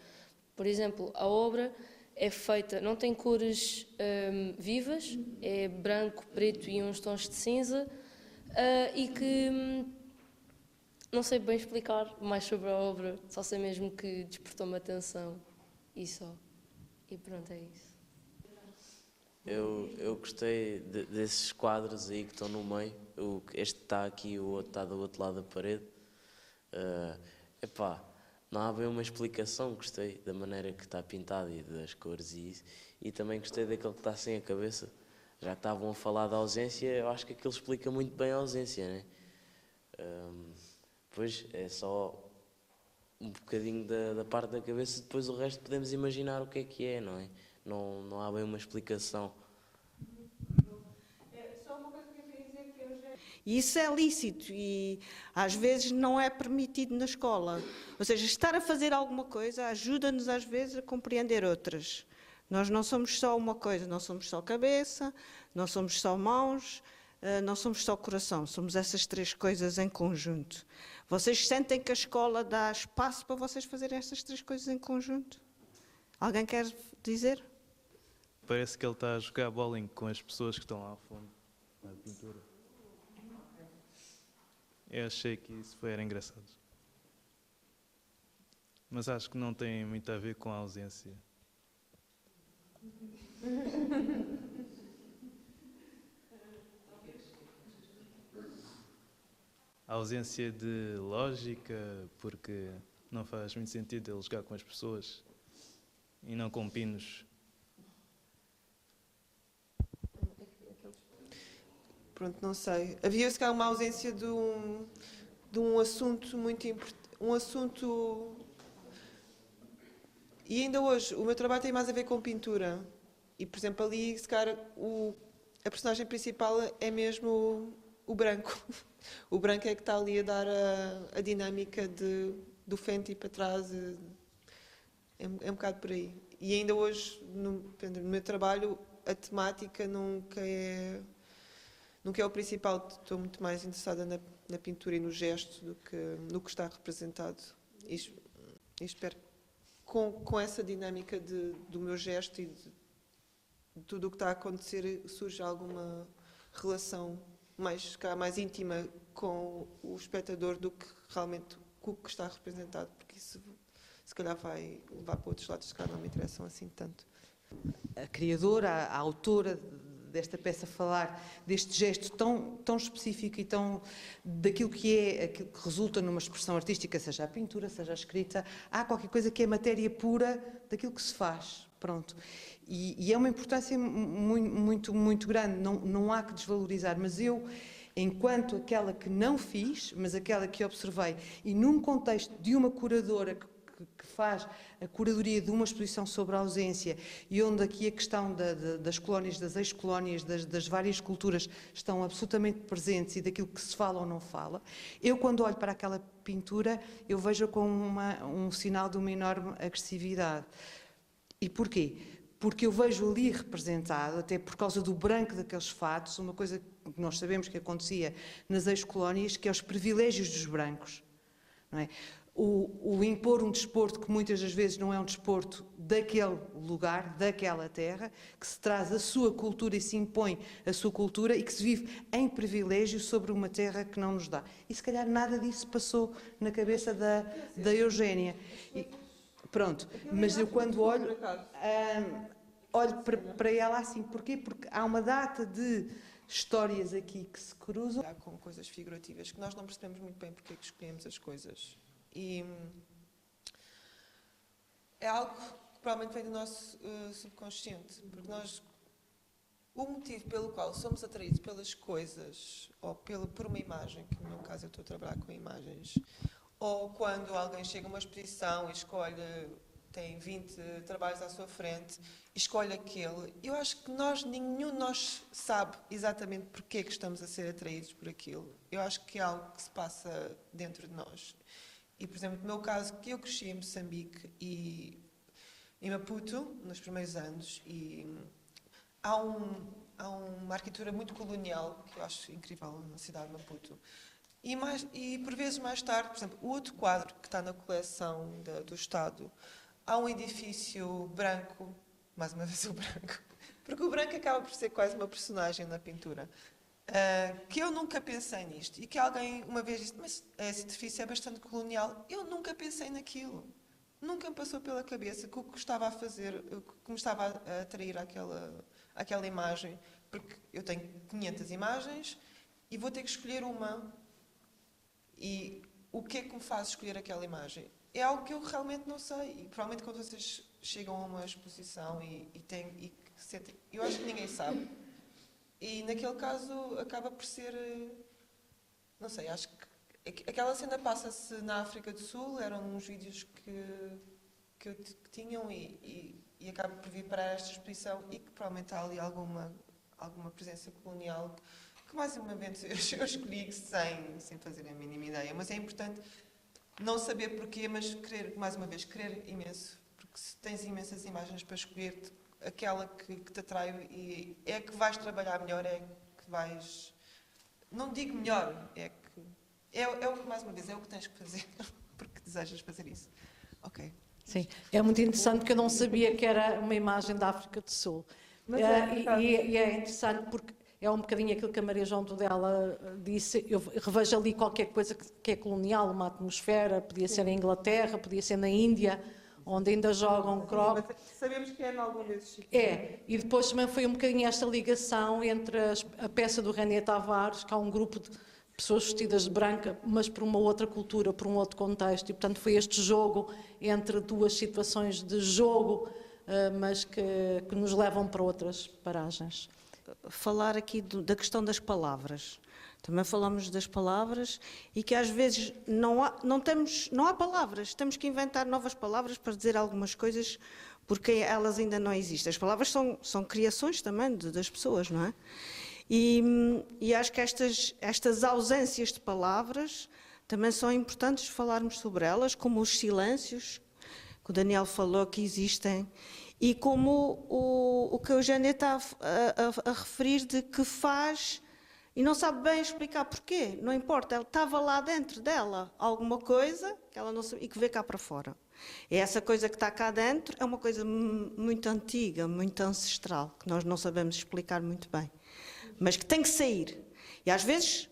Por exemplo, a obra é feita, não tem cores vivas, é branco, preto e uns tons de cinza, e que não sei bem explicar mais sobre a obra, só sei mesmo que despertou-me atenção e só. E pronto, é isso. Eu gostei desses quadros aí que estão no meio. Este está aqui, o outro está do outro lado da parede. não há bem uma explicação. Gostei da maneira que está pintado e das cores e isso. E também gostei daquele que está sem a cabeça. Já que estavam a falar da ausência, eu acho que aquilo explica muito bem a ausência, né? Pois é só um bocadinho da parte da cabeça, depois o resto podemos imaginar o que é, não é? Não há bem uma explicação. E isso é lícito e às vezes não é permitido na escola. Ou seja, estar a fazer alguma coisa ajuda-nos às vezes a compreender outras. Nós não somos só uma coisa, não somos só cabeça, não somos só mãos, não somos só coração, somos essas três coisas em conjunto. Vocês sentem que a escola dá espaço para vocês fazerem essas três coisas em conjunto? Alguém quer dizer? Parece que ele está a jogar bowling com as pessoas que estão lá ao fundo, na pintura. Eu achei que isso era engraçado. Mas acho que não tem muito a ver com a ausência. A ausência de lógica, porque não faz muito sentido ele jogar com as pessoas e não com pinos. Pronto, não sei. Havia se calhar uma ausência de um assunto muito importante, um assunto. E ainda hoje, o meu trabalho tem mais a ver com pintura. E, por exemplo, ali, se calhar, a personagem principal é mesmo o branco. O branco é que está ali a dar a dinâmica do Fenty para trás. É um bocado por aí. E ainda hoje, no meu trabalho, a temática nunca é o principal. Estou muito mais interessada na pintura e no gesto do que no que está representado. E espero com essa dinâmica do meu gesto e de tudo o que está a acontecer surge alguma relação mais íntima com o espectador do que realmente com o que está representado, porque isso se calhar vai levar para outros lados que não me interessam assim tanto. A criadora, a autora desta peça falar deste gesto tão específico e tão daquilo aquilo que resulta numa expressão artística, seja a pintura, seja a escrita, há qualquer coisa que é matéria pura daquilo que se faz, pronto. E é uma importância muito grande, não há que desvalorizar, mas eu, enquanto aquela que não fiz, mas aquela que observei, e num contexto de uma curadora que faz a curadoria de uma exposição sobre a ausência e onde aqui a questão das colónias, das ex-colónias, das várias culturas estão absolutamente presentes e daquilo que se fala ou não fala, eu quando olho para aquela pintura eu vejo com um sinal de uma enorme agressividade. E porquê? Porque eu vejo ali representado, até por causa do branco daqueles fatos, uma coisa que nós sabemos que acontecia nas ex-colónias, que é os privilégios dos brancos, não é? O impor um desporto que muitas das vezes não é um desporto daquele lugar, daquela terra, que se traz a sua cultura e se impõe a sua cultura e que se vive em privilégio sobre uma terra que não nos dá. E se calhar nada disso passou na cabeça da Eugénia. Pronto, mas eu quando olho para ela assim, porquê? Porque há uma data de histórias aqui que se cruzam. Com coisas figurativas, que nós não percebemos muito bem porque é que escolhemos as coisas. E é algo que provavelmente vem do nosso subconsciente, porque o motivo pelo qual somos atraídos pelas coisas, ou por uma imagem, que no meu caso eu estou a trabalhar com imagens, ou quando alguém chega a uma exposição e tem 20 trabalhos à sua frente e escolhe aquele, eu acho que nenhum de nós sabe exatamente porque é que estamos a ser atraídos por aquilo. Eu acho que é algo que se passa dentro de nós. E, por exemplo, no meu caso, que eu cresci em Moçambique e em Maputo, nos primeiros anos, e há uma arquitetura muito colonial, que eu acho incrível na cidade de Maputo. E por vezes mais tarde, por exemplo, o outro quadro que está na coleção do Estado, há um edifício branco, mais uma vez o branco, porque o branco acaba por ser quase uma personagem na pintura. Que eu nunca pensei nisto e que alguém uma vez disse, mas esse edifício é bastante colonial. Eu nunca pensei naquilo. Nunca me passou pela cabeça que o que estava a fazer, que me estava a atrair àquela imagem, porque eu tenho 500 imagens e vou ter que escolher uma. E o que é que me faz escolher aquela imagem? é algo que eu realmente não sei. E provavelmente quando vocês chegam a uma exposição e que sentem, eu acho que ninguém sabe. E naquele caso acaba por ser, não sei, acho que aquela cena passa-se na África do Sul, eram uns vídeos que tinham e acaba por vir para esta exposição e que provavelmente há ali alguma presença colonial que mais uma vez eu escolhi sem fazer a mínima ideia, mas é importante não saber porquê, mas querer, mais uma vez, querer imenso, porque se tens imensas imagens para escolher, aquela que te atrai e é que vais trabalhar melhor, é que vais, não digo melhor, é o que, mais uma vez, é o que tens que fazer, porque desejas fazer isso. Ok. Sim, é muito interessante porque eu não sabia que era uma imagem da África do Sul. Mas e é interessante porque é um bocadinho aquilo que a Maria João Tudela disse. Eu revejo ali qualquer coisa que é colonial, uma atmosfera, podia ser na Inglaterra, podia ser na Índia, onde ainda jogam croquet. Sabemos que é em algum desses sítios. E depois também foi um bocadinho esta ligação entre a peça do René Tavares, que há um grupo de pessoas vestidas de branca, mas por uma outra cultura, por um outro contexto, e portanto foi este jogo entre duas situações de jogo, mas que nos levam para outras paragens. Falar aqui da questão das palavras. Também falamos das palavras e que às vezes não há palavras, temos que inventar novas palavras para dizer algumas coisas porque elas ainda não existem. As palavras são criações também das pessoas, não é? E acho que estas ausências de palavras também são importantes falarmos sobre elas, como os silêncios, que o Daniel falou que existem, e como o que a Eugénia está a referir de que faz e não sabe bem explicar porquê, não importa, ela estava lá dentro dela alguma coisa que ela não sabe, e que vê cá para fora. E essa coisa que está cá dentro é uma coisa muito antiga, muito ancestral, que nós não sabemos explicar muito bem, mas que tem que sair. E às vezes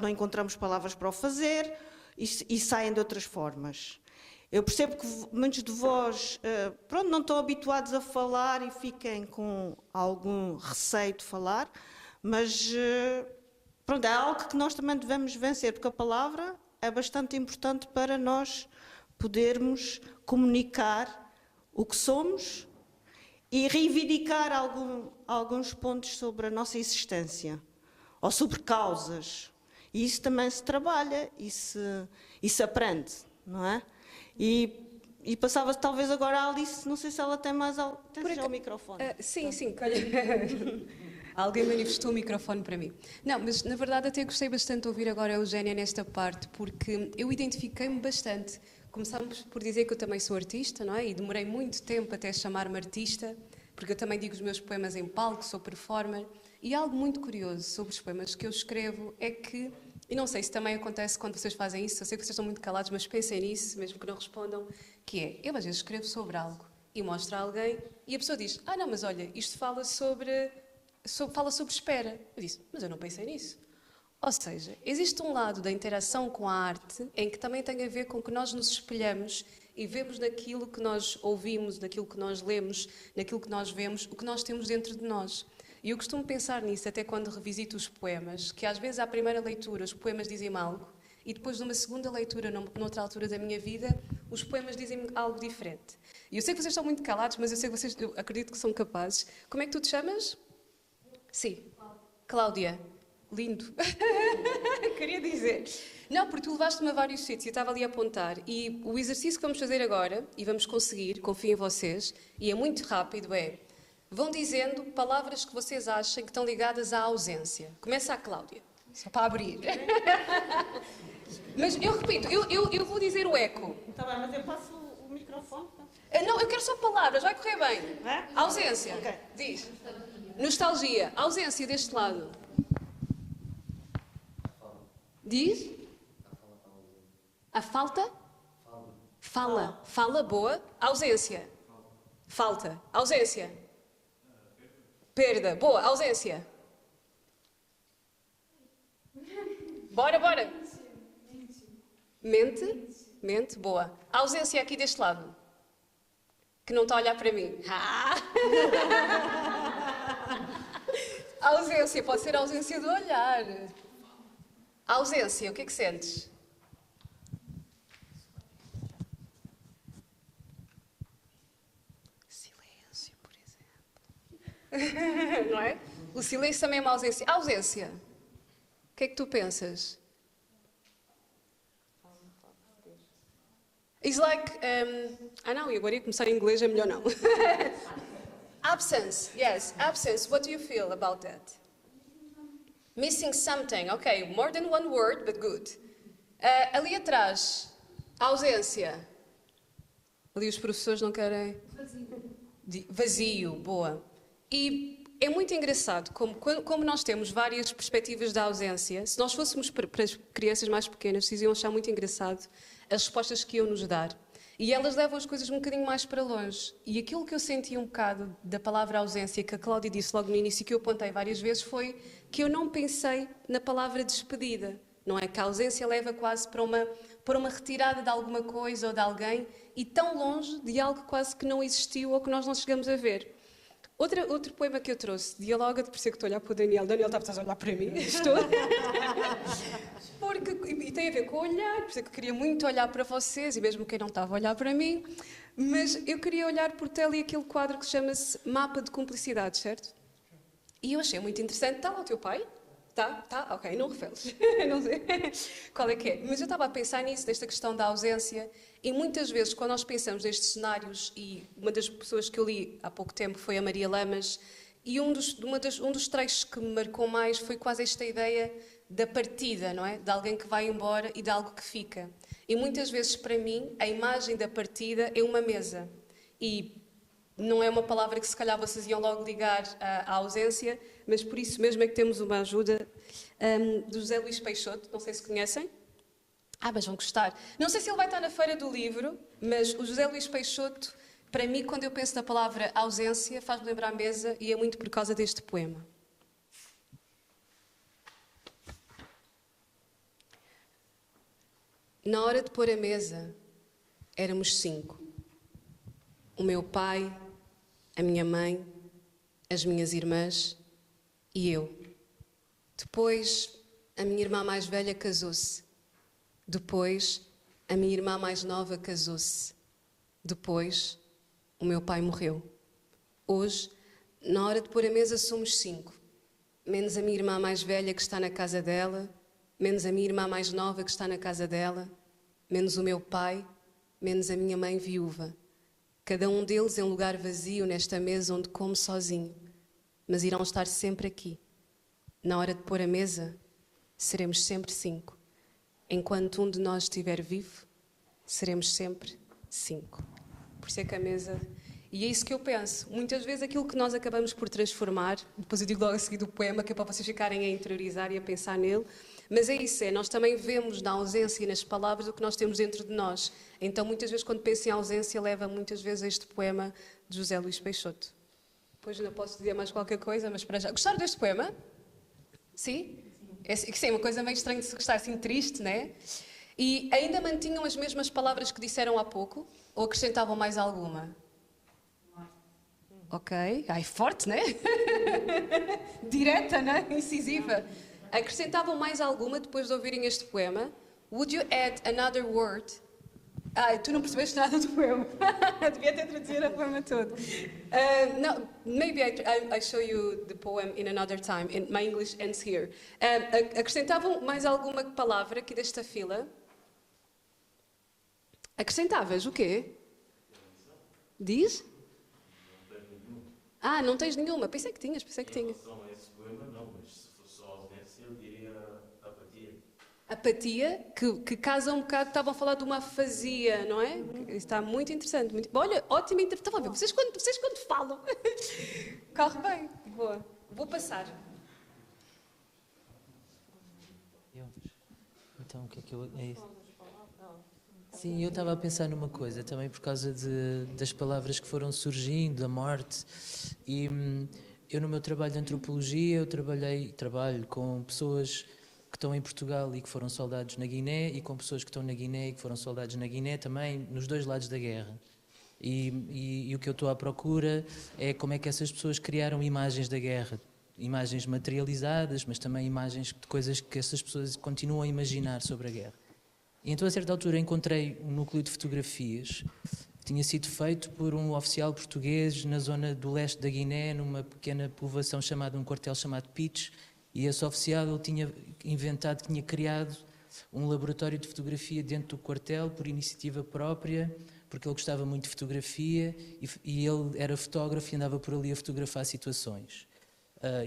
não encontramos palavras para o fazer e saem de outras formas. Eu percebo que muitos de vós não estão habituados a falar e fiquem com algum receio de falar, mas é algo que nós também devemos vencer, porque a palavra é bastante importante para nós podermos comunicar o que somos e reivindicar alguns pontos sobre a nossa existência, ou sobre causas. E isso também se trabalha e se aprende, não é? E passava talvez agora a Alice, não sei se ela tem mais algo. Tens já o microfone. Sim. Alguém manifestou o microfone para mim. Não, mas na verdade até gostei bastante de ouvir agora a Eugénia nesta parte, porque eu identifiquei-me bastante. Começámos por dizer que eu também sou artista, não é? E demorei muito tempo até chamar-me artista, porque eu também digo os meus poemas em palco, sou performer. E algo muito curioso sobre os poemas que eu escrevo é que, e não sei se também acontece quando vocês fazem isso, eu sei que vocês estão muito calados, mas pensem nisso, mesmo que não respondam, que é, eu às vezes escrevo sobre algo e mostro a alguém e a pessoa diz, não, mas olha, isto fala sobre espera. Eu disse, mas eu não pensei nisso. Ou seja, existe um lado da interação com a arte em que também tem a ver com que nós nos espelhamos e vemos naquilo que nós ouvimos, naquilo que nós lemos, naquilo que nós vemos, o que nós temos dentro de nós. E eu costumo pensar nisso até quando revisito os poemas, que às vezes à primeira leitura os poemas dizem-me algo e depois numa segunda leitura, noutra altura da minha vida, os poemas dizem-me algo diferente. E eu sei que vocês estão muito calados, mas eu acredito que são capazes. Como é que tu te chamas? Sim. Cláudia. Lindo. Queria dizer. Não, porque tu levaste-me a vários sítios, eu estava ali a apontar. E o exercício que vamos fazer agora, e vamos conseguir, confio em vocês, e é muito rápido, vão dizendo palavras que vocês achem que estão ligadas à ausência. Começa a Cláudia, só para abrir. Mas eu repito, eu vou dizer o eco. Está bem, mas eu passo o microfone? Não, eu quero só palavras, vai correr bem. É? Ausência. Okay. Diz. Nostalgia. Ausência deste lado. Diz? A falta? Fala. Fala, boa. Ausência. Falta. Ausência. Perda. Boa. Ausência. Bora. Mente. Boa. Ausência aqui deste lado. Que não está a olhar para mim. Ausência. Pode ser a ausência do olhar. Ausência. O que é que sentes? Não é? O silêncio também é uma ausência. A ausência. O que é que tu pensas? It's like... não, e agora ia começar em inglês, é melhor não. Absence, yes, absence. What do you feel about that? Missing something. Okay, more than one word, but good. Ali atrás, ausência. Ali os professores não querem... Vazio, boa. E é muito engraçado como nós temos várias perspectivas da ausência. Se nós fôssemos para as crianças mais pequenas, vocês iam achar muito engraçado as respostas que iam nos dar. E elas levam as coisas um bocadinho mais para longe. E aquilo que eu senti um bocado da palavra ausência, que a Cláudia disse logo no início e que eu apontei várias vezes, foi que eu não pensei na palavra despedida. Não é que a ausência leva quase para uma retirada de alguma coisa ou de alguém e tão longe de algo quase que não existiu ou que nós não chegamos a ver. Outro poema que eu trouxe, dialoga, por isso é que estou a olhar para o Daniel. Daniel, estás a olhar para mim? Estou. E tem a ver com o olhar, por isso é que eu queria muito olhar para vocês, e mesmo quem não estava a olhar para mim, mas eu queria olhar por tele aquele quadro que chama-se Mapa de Cumplicidade, certo? E eu achei muito interessante. Está lá o teu pai? Tá, ok, não reveles. Não sei qual é que é. Mas eu estava a pensar nisso, desta questão da ausência, e muitas vezes, quando nós pensamos nestes cenários, e uma das pessoas que eu li há pouco tempo foi a Maria Lamas, e um dos trechos que me marcou mais foi quase esta ideia da partida, não é? De alguém que vai embora e de algo que fica. E muitas vezes, para mim, a imagem da partida é uma mesa. E não é uma palavra que se calhar vocês iam logo ligar à ausência, mas por isso mesmo é que temos uma ajuda do José Luís Peixoto, não sei se conhecem. Mas vão gostar. Não sei se ele vai estar na Feira do Livro, mas o José Luís Peixoto, para mim, quando eu penso na palavra ausência, faz-me lembrar a mesa e é muito por causa deste poema. Na hora de pôr a mesa, éramos 5. O meu pai, a minha mãe, as minhas irmãs e eu. Depois, a minha irmã mais velha casou-se. Depois, a minha irmã mais nova casou-se. Depois, o meu pai morreu. Hoje, na hora de pôr a mesa, somos 5. Menos a minha irmã mais velha que está na casa dela, menos a minha irmã mais nova que está na casa dela, menos o meu pai, menos a minha mãe viúva. Cada um deles em um lugar vazio nesta mesa onde come sozinho, mas irão estar sempre aqui. Na hora de pôr a mesa, seremos sempre 5. Enquanto um de nós estiver vivo, seremos sempre 5. Por isso é que a mesa... E é isso que eu penso. Muitas vezes aquilo que nós acabamos por transformar, depois eu digo logo a seguir do poema, que é para vocês ficarem a interiorizar e a pensar nele, mas é isso, nós também vemos na ausência e nas palavras o que nós temos dentro de nós. Então, muitas vezes, quando penso em ausência, leva muitas vezes a este poema de José Luís Peixoto. Depois ainda posso dizer mais qualquer coisa, mas para já... Gostaram deste poema? Sim? É uma coisa meio estranha de se gostar, assim, triste, não é? E ainda mantinham as mesmas palavras que disseram há pouco? Ou acrescentavam mais alguma? Ok. Ai, forte, né? Direta, né? Incisiva. Acrescentavam mais alguma depois de ouvirem este poema? Would you add another word? Tu não percebeste nada do poema. Devia ter traduzido o poema todo. No, maybe I show you the poem in another time. My English ends here. Acrescentavam mais alguma palavra aqui desta fila? Acrescentavas o quê? Diz? Não tens nenhuma. Pensei que tinhas. Em relação a esse poema, não, mas se fosse só ausência, eu diria apatia. Apatia, que casa um bocado, estavam a falar de uma afasia, não é? Está muito interessante. Muito... Olha, ótima interpretação. Vocês quando falam, corre bem. Boa. Vou passar. Então, o que é que eu... É isso? Sim, eu estava a pensar numa coisa, também por causa das palavras que foram surgindo, da morte, e eu no meu trabalho de antropologia, eu trabalho com pessoas que estão em Portugal e que foram soldados na Guiné, e com pessoas que estão na Guiné e que foram soldados na Guiné também, nos dois lados da guerra. E o que eu estou à procura é como é que essas pessoas criaram imagens da guerra, imagens materializadas, mas também imagens de coisas que essas pessoas continuam a imaginar sobre a guerra. E então, a certa altura, encontrei um núcleo de fotografias tinha sido feito por um oficial português na zona do leste da Guiné, numa pequena povoação chamada, um quartel chamado Pitch, e esse oficial ele tinha inventado, tinha criado um laboratório de fotografia dentro do quartel por iniciativa própria, porque ele gostava muito de fotografia e ele era fotógrafo e andava por ali a fotografar situações.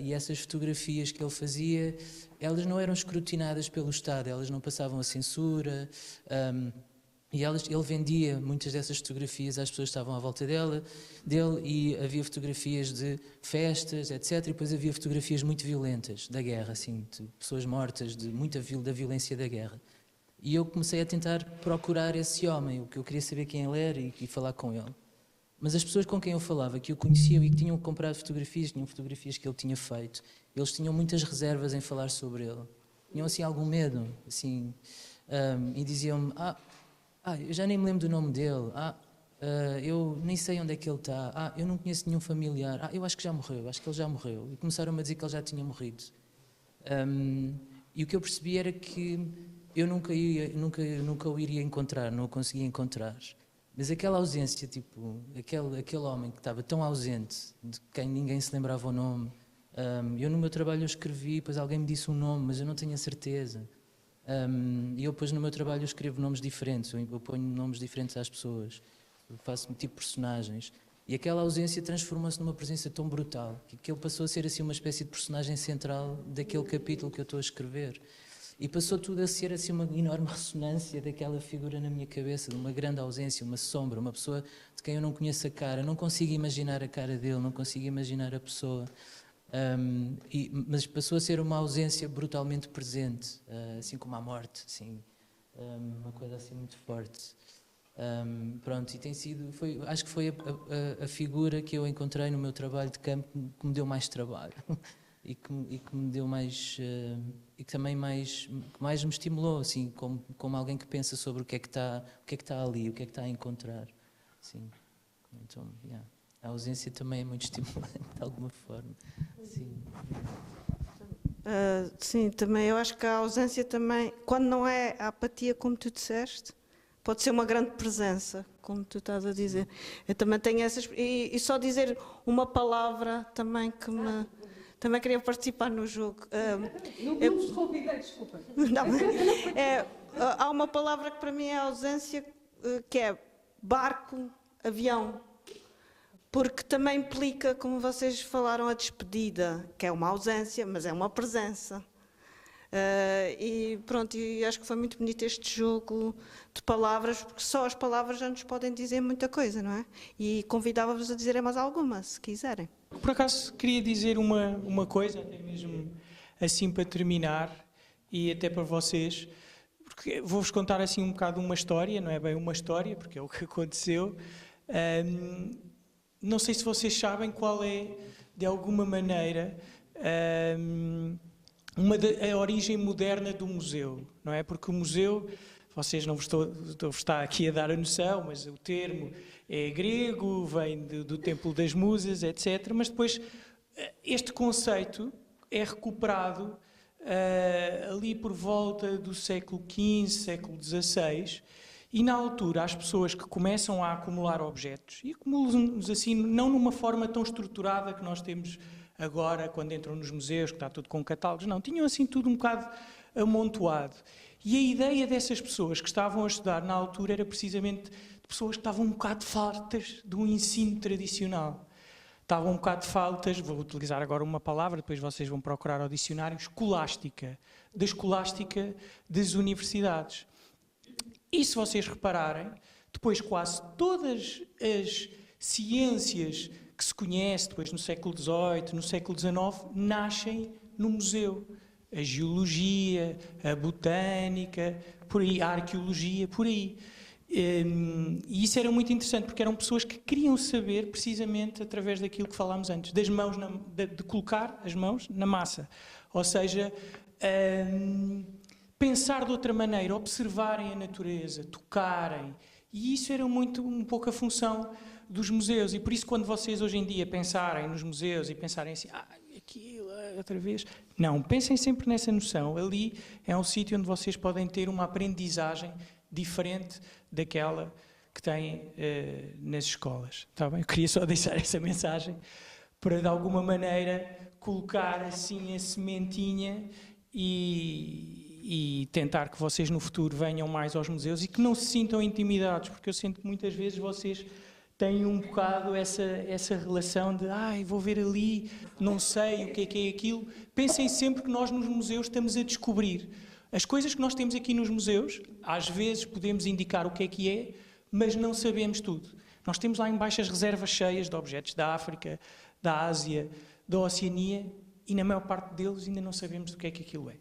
E essas fotografias que ele fazia, elas não eram escrutinadas pelo Estado, elas não passavam a censura, e ele vendia muitas dessas fotografias às pessoas que estavam à volta dele, e havia fotografias de festas, etc. E depois havia fotografias muito violentas da guerra, assim, de pessoas mortas, da violência da guerra. E eu comecei a tentar procurar esse homem, o que eu queria saber quem ele era e falar com ele. Mas as pessoas com quem eu falava, que o conheciam e que tinham comprado fotografias, tinham fotografias que ele tinha feito, eles tinham muitas reservas em falar sobre ele. Tinham assim algum medo, assim, e diziam-me, eu já nem me lembro do nome dele, eu nem sei onde é que ele está, eu não conheço nenhum familiar, eu acho que já morreu, acho que ele já morreu. E começaram-me a dizer que ele já tinha morrido. E o que eu percebi era que eu nunca o iria encontrar, não o conseguia encontrar. Mas aquela ausência, tipo, aquele homem que estava tão ausente, de quem ninguém se lembrava o nome, eu no meu trabalho eu escrevi, depois alguém me disse um nome, mas eu não tenho a certeza. E eu depois no meu trabalho eu escrevo nomes diferentes, eu ponho nomes diferentes às pessoas, eu faço tipo personagens. E aquela ausência transformou-se numa presença tão brutal, que ele passou a ser assim uma espécie de personagem central daquele capítulo que eu estou a escrever. E passou tudo a ser assim uma enorme ressonância daquela figura na minha cabeça, de uma grande ausência, uma sombra, uma pessoa de quem eu não conheço a cara, não consigo imaginar a cara dele, não consigo imaginar a pessoa. Mas passou a ser uma ausência brutalmente presente, assim como a morte, assim, uma coisa assim muito forte. Pronto, e tem sido, acho que foi a figura que eu encontrei no meu trabalho de campo que me deu mais trabalho. E que me deu mais, e que também mais me estimulou, assim, como alguém que pensa sobre o que é que está ali, o que é que está a encontrar. Sim. Então, a ausência também é muito estimulante, de alguma forma. Sim. Sim, também, eu acho que a ausência também, quando não é a apatia, como tu disseste, pode ser uma grande presença, como tu estás a dizer. Eu também tenho essas, e só dizer uma palavra também que me... Também queria participar no jogo. Não vos convidei, desculpa. Há uma palavra que para mim é a ausência, que é barco, avião. Porque também implica, como vocês falaram, a despedida, que é uma ausência, mas é uma presença. E pronto, e acho que foi muito bonito este jogo de palavras, porque só as palavras já nos podem dizer muita coisa, não é? E convidava-vos a dizerem mais alguma, se quiserem. Por acaso queria dizer uma coisa, até mesmo assim para terminar, e até para vocês, porque vou-vos contar assim um bocado uma história, não é bem uma história, porque é o que aconteceu. Não sei se vocês sabem qual é, de alguma maneira, a origem moderna do museu, não é? Porque o museu, vocês não vos estou aqui a dar a noção, mas o termo é grego, vem do Templo das Musas, etc. Mas depois este conceito é recuperado ali por volta do século XV, século XVI, e na altura as pessoas que começam a acumular objetos, e acumulam-nos assim, não numa forma tão estruturada que nós temos agora, quando entram nos museus, que está tudo com catálogos, não, tinham assim tudo um bocado amontoado. E a ideia dessas pessoas que estavam a estudar na altura era precisamente de pessoas que estavam um bocado fartas do ensino tradicional. Estavam um bocado fartas, vou utilizar agora uma palavra, depois vocês vão procurar ao dicionário, escolástica, da escolástica das universidades. E se vocês repararem, depois quase todas as ciências que se conhece depois no século XVIII, no século XIX, nascem no museu. A geologia, a botânica, por aí, a arqueologia, por aí. E isso era muito interessante, porque eram pessoas que queriam saber, precisamente, através daquilo que falámos antes, das mãos de colocar as mãos na massa. Ou seja, pensar de outra maneira, observarem a natureza, tocarem. E isso era um pouco a função dos museus, e por isso quando vocês hoje em dia pensarem nos museus e pensarem assim, aquilo, outra vez, não, pensem sempre nessa noção, ali é um sítio onde vocês podem ter uma aprendizagem diferente daquela que têm nas escolas. Está bem? Eu queria só deixar essa mensagem para, de alguma maneira, colocar assim a sementinha e tentar que vocês no futuro venham mais aos museus e que não se sintam intimidados, porque eu sinto que muitas vezes vocês têm um bocado essa relação de vou ver ali, não sei o que é aquilo. Pensem sempre que nós nos museus estamos a descobrir. As coisas que nós temos aqui nos museus, às vezes podemos indicar o que é, mas não sabemos tudo. Nós temos lá em baixo as reservas cheias de objetos da África, da Ásia, da Oceania, e na maior parte deles ainda não sabemos do que é que aquilo é.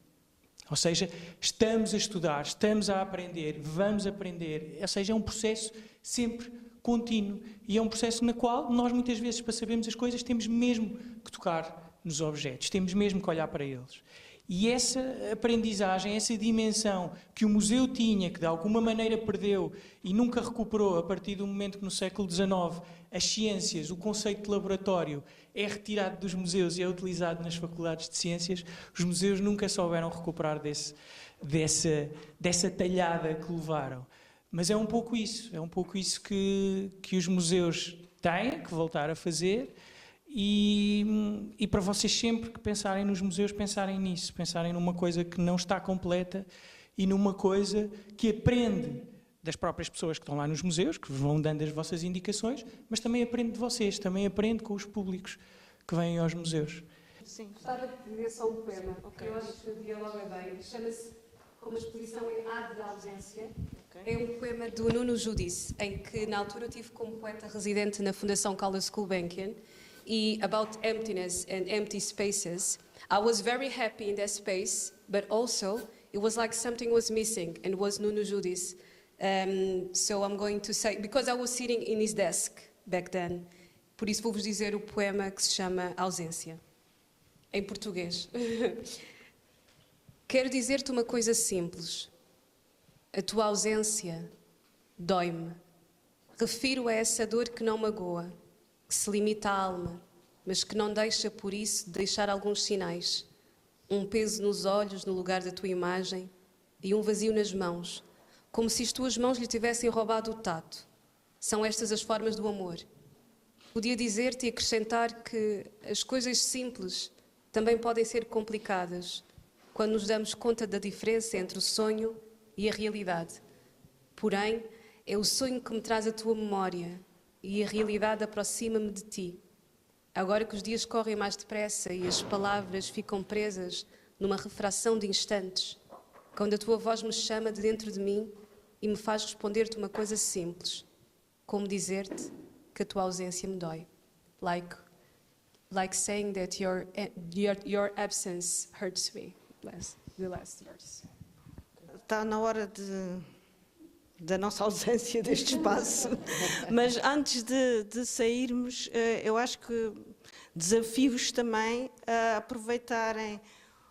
Ou seja, estamos a estudar, estamos a aprender, vamos aprender. Ou seja, é um processo sempre contínuo. E é um processo no qual nós, muitas vezes, para sabermos as coisas, temos mesmo que tocar nos objetos, temos mesmo que olhar para eles. E essa aprendizagem, essa dimensão que o museu tinha, que de alguma maneira perdeu e nunca recuperou a partir do momento que no século XIX as ciências, o conceito de laboratório é retirado dos museus e é utilizado nas faculdades de ciências, os museus nunca souberam recuperar dessa talhada que levaram. Mas é um pouco isso que os museus têm que voltar a fazer. E para vocês sempre que pensarem nos museus, pensarem nisso, pensarem numa coisa que não está completa e numa coisa que aprende das próprias pessoas que estão lá nos museus, que vos vão dando as vossas indicações, mas também aprende de vocês, também aprende com os públicos que vêm aos museus. Sim. Gostava de ler só um poema, que eu acho que dialoga bem, chama-se Como a Exposição em Arte da Ausência. É um poema do Nuno Judice, em que na altura eu tive como poeta residente na Fundação Carlos Gulbenkian, e about emptiness and empty spaces. I was very happy in that space, but also it was like something was missing, and it was Nuno Judice. So I'm going to say, because I was sitting in his desk back then, por isso vou-vos dizer o poema que se chama Ausência, em português. Quero dizer-te uma coisa simples. A tua ausência dói-me. Refiro a essa dor que não magoa, que se limita à alma, mas que não deixa, por isso, de deixar alguns sinais. Um peso nos olhos, no lugar da tua imagem, e um vazio nas mãos, como se as tuas mãos lhe tivessem roubado o tato. São estas as formas do amor. Podia dizer-te e acrescentar que as coisas simples também podem ser complicadas, quando nos damos conta da diferença entre o sonho e a realidade. Porém, é o sonho que me traz a tua memória, e a realidade aproxima-me de ti. Agora que os dias correm mais depressa e as palavras ficam presas numa refração de instantes, quando a tua voz me chama de dentro de mim e me faz responder-te uma coisa simples, como dizer-te que a tua ausência me dói. Like saying that your absence hurts me. The last verse. Está na hora da nossa ausência deste espaço, mas antes de sairmos, eu acho que desafio-vos também a aproveitarem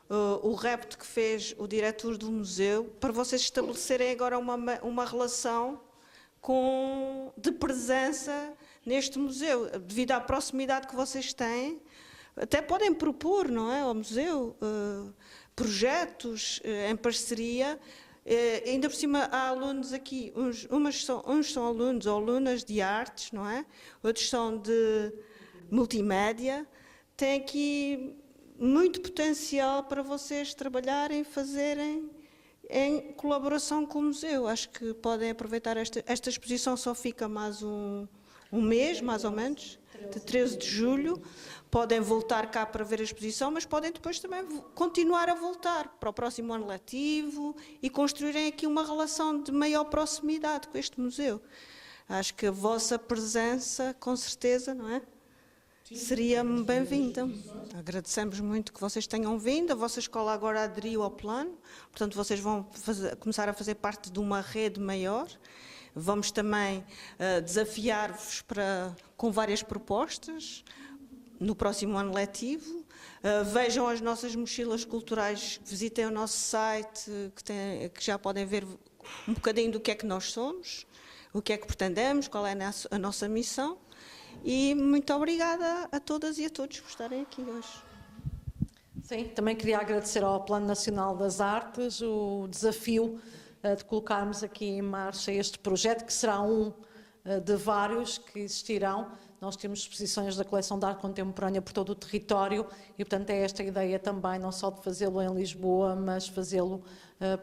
o repto que fez o diretor do museu para vocês estabelecerem agora uma relação de presença neste museu, devido à proximidade que vocês têm. Até podem propor, não é, ao museu, projetos em parceria. Ainda por cima há alunos aqui, uns são alunos ou alunas de artes, não é? Outros são de multimédia. Tem aqui muito potencial para vocês trabalharem, fazerem em colaboração com o museu. Acho que podem aproveitar esta exposição, só fica mais um mês, mais ou menos, de 13 de julho. Podem voltar cá para ver a exposição, mas podem depois também continuar a voltar para o próximo ano letivo e construírem aqui uma relação de maior proximidade com este museu. Acho que a vossa presença, com certeza, não é? Seria bem-vinda. Agradecemos muito que vocês tenham vindo. A vossa escola agora aderiu ao plano, portanto vocês vão começar a fazer parte de uma rede maior. Vamos também desafiar-vos com várias propostas no próximo ano letivo. Vejam as nossas mochilas culturais, visitem o nosso site, que já podem ver um bocadinho do que é que nós somos, o que é que pretendemos, qual é a nossa missão. E muito obrigada a todas e a todos por estarem aqui hoje. Sim, também queria agradecer ao Plano Nacional das Artes o desafio de colocarmos aqui em marcha este projeto, que será um de vários que existirão. Nós temos exposições da coleção de arte contemporânea por todo o território e, portanto, é esta a ideia também, não só de fazê-lo em Lisboa, mas fazê-lo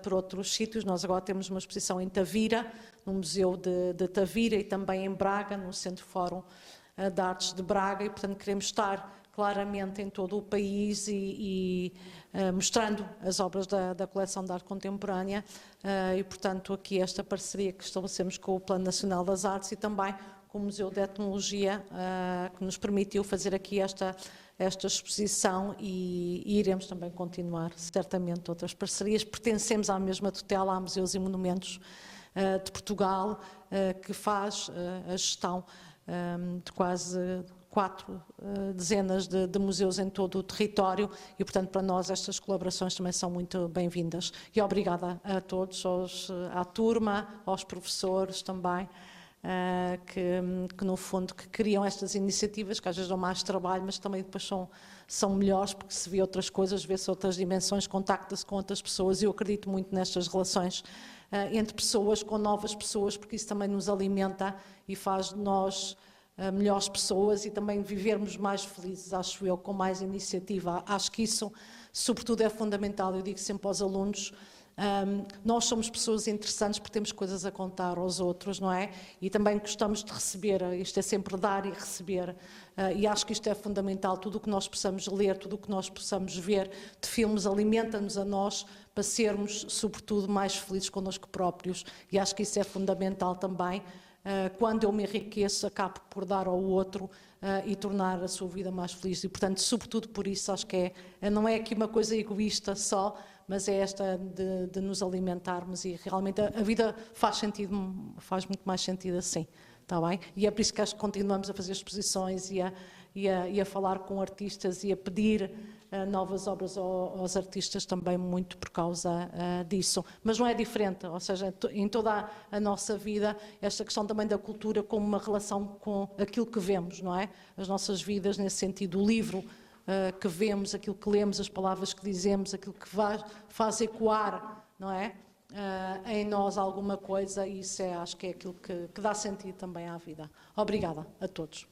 por outros sítios. Nós agora temos uma exposição em Tavira, no Museu de Tavira, e também em Braga, no Centro Fórum de Artes de Braga, e, portanto, queremos estar claramente em todo o país e mostrando as obras da coleção de arte contemporânea e, portanto, aqui esta parceria que estabelecemos com o Plano Nacional das Artes e também com o Museu de Etnologia, que nos permitiu fazer aqui esta exposição e iremos também continuar, certamente, outras parcerias. Pertencemos à mesma tutela, a Museus e Monumentos de Portugal, que faz a gestão de quase 4 dezenas de museus em todo o território e, portanto, para nós estas colaborações também são muito bem-vindas. E obrigada a todos, à turma, aos professores também, que no fundo que criam estas iniciativas, que às vezes dão mais trabalho, mas também depois são melhores porque se vê outras coisas, vê-se outras dimensões, contacta-se com outras pessoas e eu acredito muito nestas relações entre pessoas, com novas pessoas, porque isso também nos alimenta e faz de nós melhores pessoas e também vivermos mais felizes, acho eu, com mais iniciativa. Acho que isso, sobretudo, é fundamental. Eu digo sempre aos alunos, nós somos pessoas interessantes porque temos coisas a contar aos outros, não é? E também gostamos de receber, isto é sempre dar e receber, e acho que isto é fundamental. Tudo o que nós possamos ler, tudo o que nós possamos ver de filmes alimenta-nos a nós para sermos, sobretudo, mais felizes connosco próprios, e acho que isso é fundamental também. Quando eu me enriqueço, acabo por dar ao outro e tornar a sua vida mais feliz. E, portanto, sobretudo por isso, acho que não é aqui uma coisa egoísta só, mas é esta de nos alimentarmos e realmente a vida faz sentido, faz muito mais sentido assim, está bem? E é por isso que acho que continuamos a fazer exposições e a falar com artistas e a pedir novas obras aos artistas também muito por causa disso. Mas não é diferente, ou seja, em toda a nossa vida, esta questão também da cultura como uma relação com aquilo que vemos, não é? As nossas vidas nesse sentido, o livro que vemos, aquilo que lemos, as palavras que dizemos, aquilo que faz ecoar, não é? Em nós alguma coisa, e isso acho que é aquilo que dá sentido também à vida. Obrigada a todos.